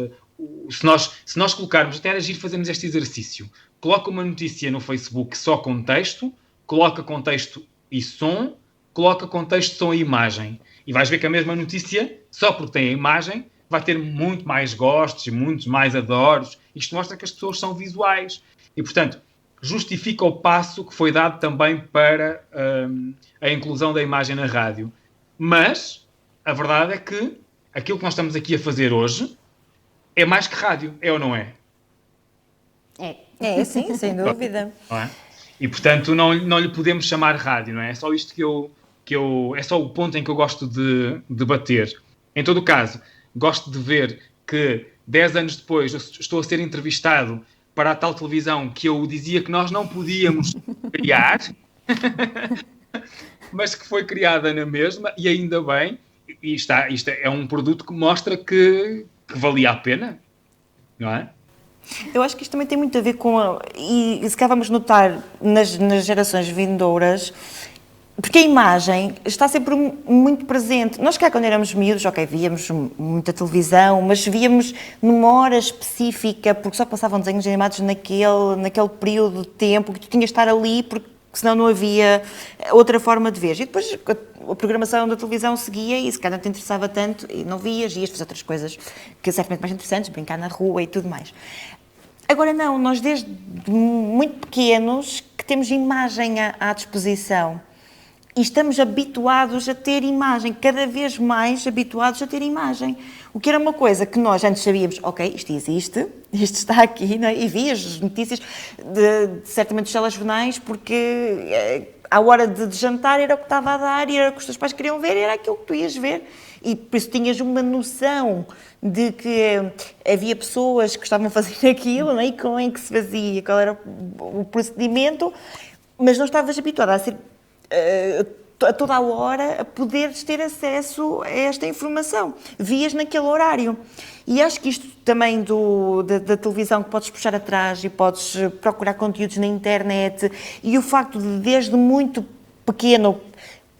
Se nós colocarmos, até era giro fazermos este exercício, coloca uma notícia no Facebook só com texto, coloca com texto e som, coloca com texto, som e imagem. E vais ver que a mesma notícia, só porque tem a imagem, vai ter muito mais gostos e muitos mais adoros. Isto mostra que as pessoas são visuais. E, portanto, justifica o passo que foi dado também para a inclusão da imagem na rádio. Mas a verdade é que aquilo que nós estamos aqui a fazer hoje é mais que rádio, é ou não é? É, sim, sem dúvida. Não é? E, portanto, não lhe podemos chamar rádio, não é? É só isto é só o ponto em que eu gosto de debater. Em todo o caso, gosto de ver que 10 anos depois eu estou a ser entrevistado para a tal televisão que eu dizia que nós não podíamos criar, mas que foi criada na mesma, e ainda bem, e isto é um produto que mostra que valia a pena, não é? Eu acho que isto também tem muito a ver com, e se calhar vamos notar nas gerações vindouras, porque a imagem está sempre muito presente. Nós cá quando éramos miúdos, víamos muita televisão, mas víamos numa hora específica, porque só passavam desenhos animados naquele período de tempo, que tu tinhas de estar ali, porque senão não havia outra forma de ver. E depois a programação da televisão seguia e se calhar não te interessava tanto e não vias, ias fazer outras coisas que certamente mais interessantes, brincar na rua e tudo mais. Agora não, nós desde muito pequenos que temos imagem à disposição. E estamos habituados a ter imagem, cada vez mais habituados a ter imagem. O que era uma coisa que nós antes sabíamos, isto existe, isto está aqui, não é? E vias as notícias certamente dos telejornais, porque à hora de jantar era o que estava a dar, e era o que os teus pais queriam ver, e era aquilo que tu ias ver. E por isso tinhas uma noção de que havia pessoas que estavam a fazer aquilo, não é? E como é que se fazia, qual era o procedimento, mas não estavas habituada a ser a toda a hora a poderes ter acesso a esta informação. Vias naquele horário. E acho que isto também da televisão, que podes puxar atrás e podes procurar conteúdos na internet, e o facto de desde muito pequeno,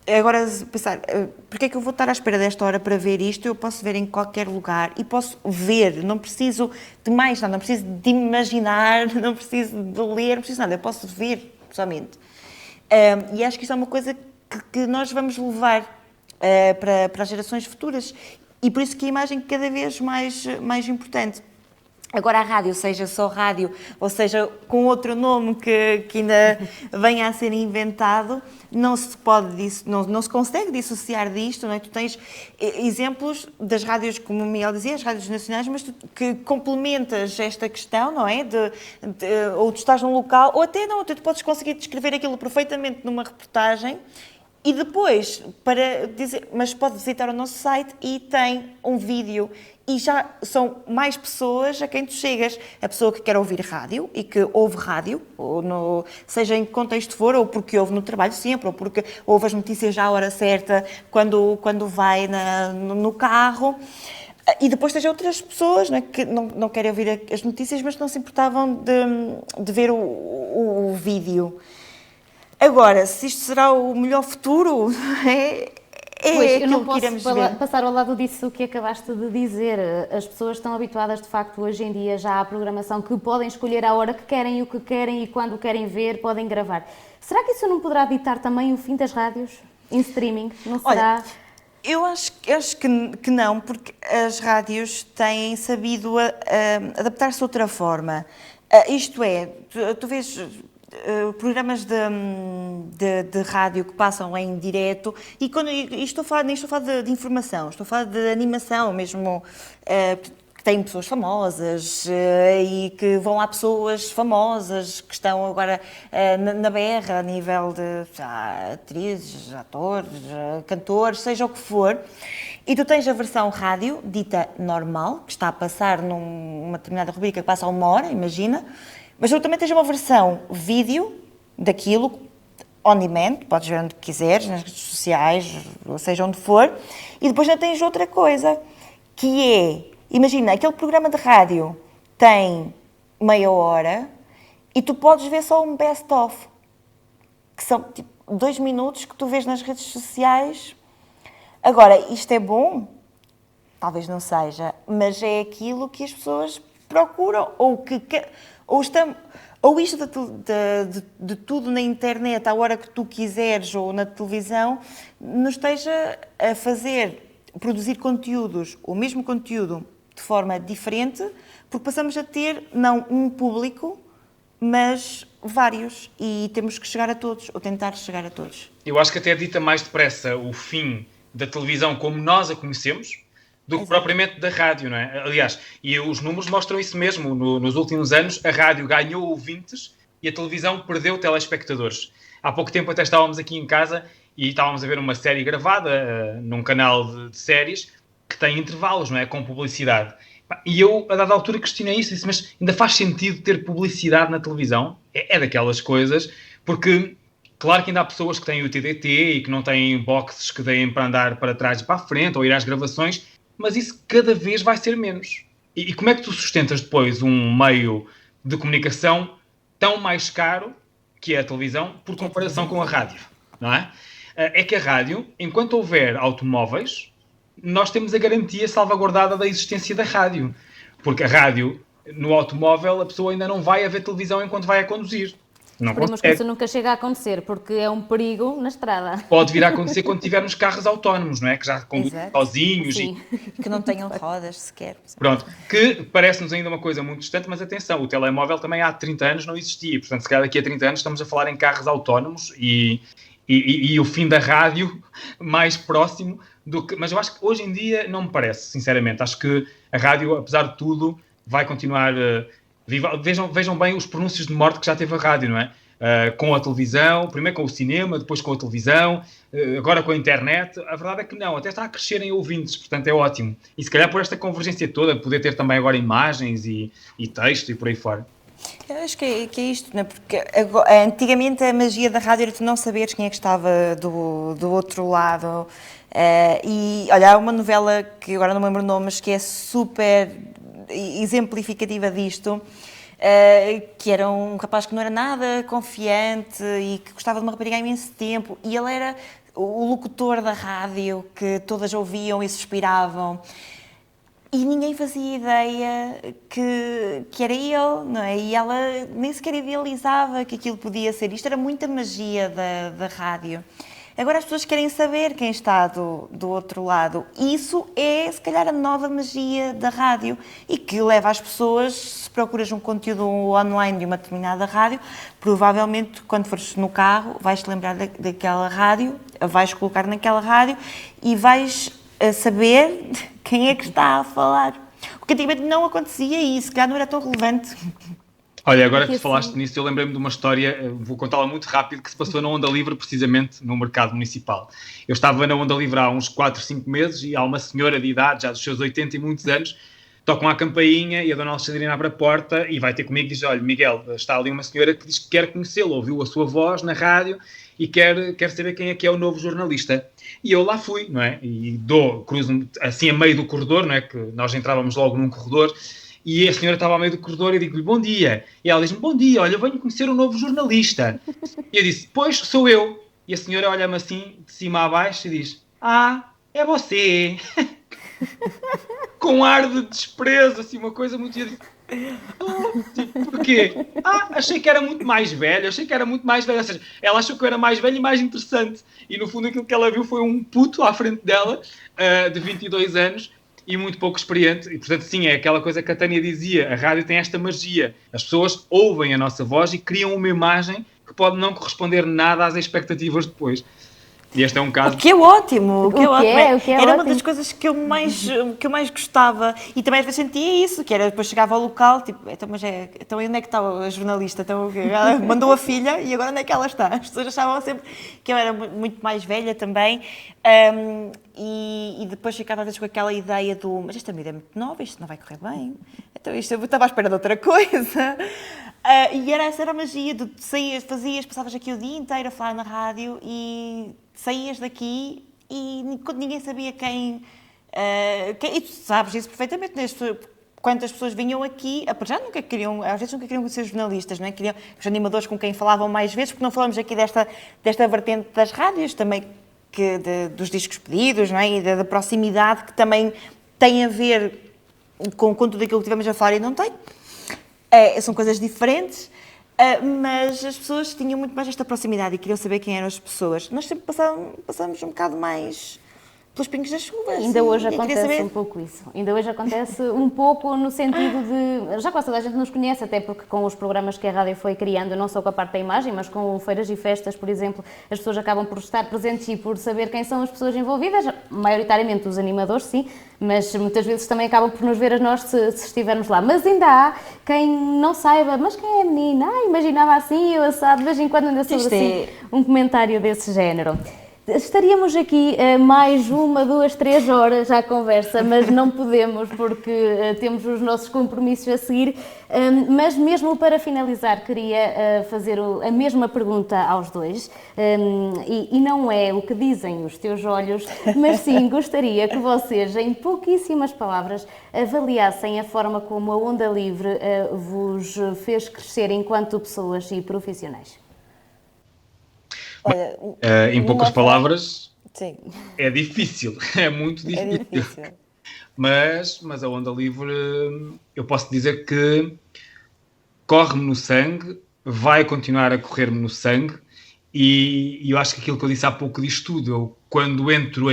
agora pensar, porque é que eu vou estar à espera desta hora para ver isto? Eu posso ver em qualquer lugar e posso ver, não preciso de mais nada, não preciso de imaginar, não preciso de ler, não preciso de nada, eu posso ver somente. E acho que isto é uma coisa que nós vamos levar para as gerações futuras, e por isso que a imagem é cada vez mais importante. Agora a rádio, seja só rádio, ou seja com outro nome que ainda venha a ser inventado, não se consegue dissociar disto, não é? Tu tens exemplos das rádios, como o Miguel dizia, as rádios nacionais, mas que complementas esta questão, não é? Ou tu estás num local, ou até não, tu podes conseguir descrever aquilo perfeitamente numa reportagem. E depois, para dizer, mas pode visitar o nosso site e tem um vídeo, e já são mais pessoas a quem tu chegas. A pessoa que quer ouvir rádio e que ouve rádio, seja em que contexto for, ou porque ouve no trabalho sempre, ou porque ouve as notícias já à hora certa, quando vai no carro. E depois tens outras pessoas, não é, que não querem ouvir as notícias, mas não se importavam de ver o vídeo. Agora, se isto será o melhor futuro, Pois, eu não aquilo que iremos posso ver. passar ao lado disso que acabaste de dizer. As pessoas estão habituadas, de facto, hoje em dia já à programação, que podem escolher a hora que querem, o que querem, e quando querem ver, podem gravar. Será que isso não poderá ditar também o fim das rádios em streaming? Não será? Olha, eu acho que não, porque as rádios têm sabido adaptar-se de outra forma. Isto é, tu vês programas de rádio que passam em direto, e nem estou a falar de informação, estou a falar de animação mesmo, que tem pessoas famosas, e que vão lá pessoas famosas que estão agora na berra a nível de atrizes, atores, cantores, seja o que for. E tu tens a versão rádio, dita normal, que está a passar numa determinada rubrica que passa a 1 hora, imagina. Mas tu também tens uma versão vídeo daquilo, on demand, podes ver onde quiseres, nas redes sociais, ou seja, onde for. E depois ainda tens outra coisa, que é, imagina, aquele programa de rádio tem meia hora e tu podes ver só um best-of, que são tipo 2 minutos que tu vês nas redes sociais. Agora, isto é bom? Talvez não seja, mas é aquilo que as pessoas procuram, ou isto de tudo na internet, à hora que tu quiseres, ou na televisão, nos esteja a produzir conteúdos, o mesmo conteúdo, de forma diferente, porque passamos a ter, não um público, mas vários, e temos que chegar a todos, ou tentar chegar a todos. Eu acho que até dita mais depressa o fim da televisão como nós a conhecemos, do que propriamente da rádio, não é? Aliás, e os números mostram isso mesmo. Nos últimos anos, a rádio ganhou ouvintes e a televisão perdeu telespectadores. Há pouco tempo até estávamos aqui em casa e estávamos a ver uma série gravada num canal de séries que tem intervalos, não é? Com publicidade. E eu, a dada altura, questionei isso e disse, mas ainda faz sentido ter publicidade na televisão? É daquelas coisas, porque claro que ainda há pessoas que têm o TDT e que não têm boxes que deem para andar para trás e para a frente ou ir às gravações, mas isso cada vez vai ser menos. E como é que tu sustentas depois um meio de comunicação tão mais caro que é a televisão, por comparação com a rádio, não é? É que a rádio, enquanto houver automóveis, nós temos a garantia salvaguardada da existência da rádio. Porque a rádio, no automóvel, a pessoa ainda não vai a ver televisão enquanto vai a conduzir. Não Esperemos que isso nunca chegue a acontecer, porque é um perigo na estrada. Pode vir a acontecer quando tivermos carros autónomos, não é? Que já conduzem sozinhos. Sim. Que não tenham rodas sequer. Pronto, que parece-nos ainda uma coisa muito distante, mas atenção, o telemóvel também há 30 anos não existia. Portanto, se calhar daqui a 30 anos estamos a falar em carros autónomos e o fim da rádio mais próximo do que... Mas eu acho que hoje em dia não me parece, sinceramente. Acho que a rádio, apesar de tudo, vai continuar... Vejam bem os pronúncios de morte que já teve a rádio, não é? com a televisão, primeiro com o cinema, depois com a televisão, agora com a internet. A verdade é que não, até está a crescer em ouvintes, portanto é ótimo. E se calhar por esta convergência toda, poder ter também agora imagens e texto e por aí fora. Eu acho que é isto, não é? Porque antigamente a magia da rádio era tu não saberes quem é que estava do outro lado. E olha, há uma novela que agora não me lembro o nome, mas que é super exemplificativa disto, que era um rapaz que não era nada confiante e que gostava de uma rapariga há imenso tempo, e ele era o locutor da rádio que todas ouviam e suspiravam. E ninguém fazia ideia que era ele, não é? E ela nem sequer idealizava que aquilo podia ser. Isto era muita magia da rádio. Agora as pessoas querem saber quem está do outro lado. Isso é, se calhar, a nova magia da rádio e que leva as pessoas, se procuras um conteúdo online de uma determinada rádio, provavelmente, quando fores no carro, vais-te lembrar daquela rádio, vais colocar naquela rádio e vais saber quem é que está a falar. Porque antigamente não acontecia isso, se calhar não era tão relevante. Olha, agora que falaste nisso, eu lembrei-me de uma história, vou contá-la muito rápido, que se passou na Onda Livre, precisamente no mercado municipal. Eu estava na Onda Livre há uns 4, 5 meses e há uma senhora de idade, já dos seus 80 e muitos anos, tocam à campainha e a dona Alexandrina abre a porta e vai ter comigo e diz: olha, Miguel, está ali uma senhora que diz que quer conhecê-lo, ouviu a sua voz na rádio e quer saber quem é o novo jornalista. E eu lá fui, não é? E cruzo-me assim a meio do corredor, não é? Que nós entrávamos logo num corredor e a senhora estava ao meio do corredor e digo-lhe: bom dia. E ela diz-me: bom dia, olha, eu venho conhecer o novo jornalista. E eu disse: pois, sou eu. E a senhora olha-me assim, de cima a baixo e diz: ah, é você. Com um ar de desprezo, assim, uma coisa muito... Porquê? Achei que era muito mais velho, ou seja, ela achou que eu era mais velho e mais interessante, e no fundo aquilo que ela viu foi um puto à frente dela, de 22 anos, e muito pouco experiente, e portanto sim, é aquela coisa que a Tânia dizia, a rádio tem esta magia, as pessoas ouvem a nossa voz e criam uma imagem que pode não corresponder nada às expectativas depois. E este é um caso... O que é ótimo, era uma ótimo. das coisas que eu mais gostava, e também às vezes sentia isso, que era depois chegava ao local, tipo, então onde é que está a jornalista? Então, ela mandou a filha e agora onde é que ela está? As pessoas achavam sempre que eu era muito mais velha também, e depois ficava às vezes com aquela ideia mas esta medida é muito nova, isto não vai correr bem, então isto eu estava à espera de outra coisa. E essa era a magia, passavas aqui o dia inteiro a falar na rádio e saías daqui e ninguém sabia quem e tu sabes isso perfeitamente, quantas pessoas vinham aqui, às vezes nunca queriam ser jornalistas, não é? Queriam os animadores com quem falavam mais vezes, porque não falamos aqui desta vertente das rádios, também dos discos pedidos, não é? E da proximidade que também tem a ver com tudo aquilo que tivemos a falar e não tem. São coisas diferentes, mas as pessoas tinham muito mais esta proximidade e queriam saber quem eram as pessoas. Nós sempre passamos um bocado mais pelos pingos das chuvas. Ainda hoje acontece um pouco isso. Ainda hoje acontece um pouco no sentido de... Já quase toda a gente nos conhece, até porque com os programas que a rádio foi criando, não só com a parte da imagem, mas com feiras e festas, por exemplo, as pessoas acabam por estar presentes e por saber quem são as pessoas envolvidas, maioritariamente os animadores, sim, mas muitas vezes também acabam por nos ver a nós se estivermos lá. Mas ainda há quem não saiba, mas quem é a menina? Imaginava assim, eu assado, de vez em quando ainda sobre assim, um comentário desse género. Estaríamos aqui mais 1, 2, 3 horas à conversa, mas não podemos porque temos os nossos compromissos a seguir. Mas mesmo para finalizar, queria fazer a mesma pergunta aos dois. E não é o que dizem os teus olhos, mas sim gostaria que vocês, em pouquíssimas palavras, avaliassem a forma como a Onda Livre vos fez crescer enquanto pessoas e profissionais. Olha, em poucas palavras, sim. É difícil, é muito difícil. Mas a Onda Livre, eu posso dizer que corre-me no sangue, vai continuar a correr-me no sangue, e eu acho que aquilo que eu disse há pouco diz tudo. Quando entro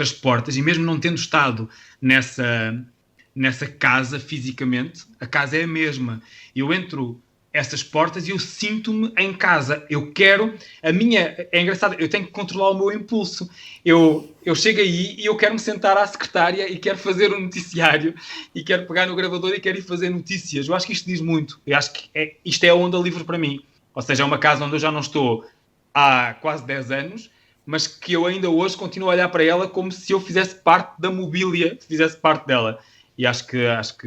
as portas, e mesmo não tendo estado nessa casa fisicamente, a casa é a mesma. Eu entro essas portas e eu sinto-me em casa. É engraçado, eu tenho que controlar o meu impulso. Eu chego aí e eu quero me sentar à secretária e quero fazer um noticiário e quero pegar no gravador e quero ir fazer notícias. Eu acho que isto diz muito. Eu acho que isto é a Onda Livre para mim. Ou seja, é uma casa onde eu já não estou há quase 10 anos, mas que eu ainda hoje continuo a olhar para ela como se eu fizesse parte da mobília, se fizesse parte dela. E acho que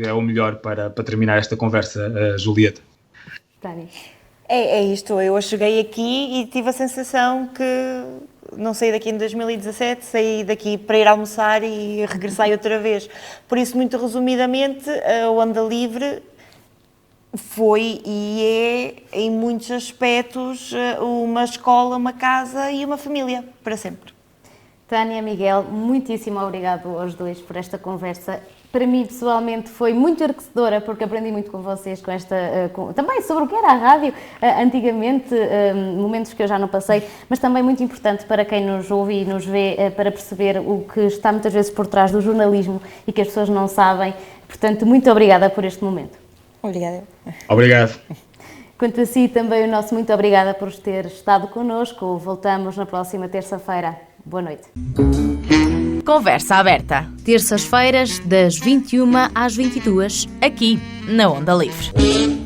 é o melhor para terminar esta conversa, Julieta. Tânia. É isto, eu cheguei aqui e tive a sensação que não saí daqui em 2017, saí daqui para ir almoçar e regressei outra vez. Por isso, muito resumidamente, a Onda Livre foi e é, em muitos aspectos, uma escola, uma casa e uma família, para sempre. Tânia, Miguel, muitíssimo obrigado aos dois por esta conversa. Para mim, pessoalmente, foi muito enriquecedora, porque aprendi muito com vocês, também sobre o que era a rádio antigamente, momentos que eu já não passei, mas também muito importante para quem nos ouve e nos vê, para perceber o que está muitas vezes por trás do jornalismo e que as pessoas não sabem. Portanto, muito obrigada por este momento. Obrigada. Obrigado. Quanto a si, também o nosso muito obrigada por ter estado connosco. Voltamos na próxima terça-feira. Boa noite. Conversa aberta. Terças-feiras, das 21 às 22, Aqui, na Onda Livre.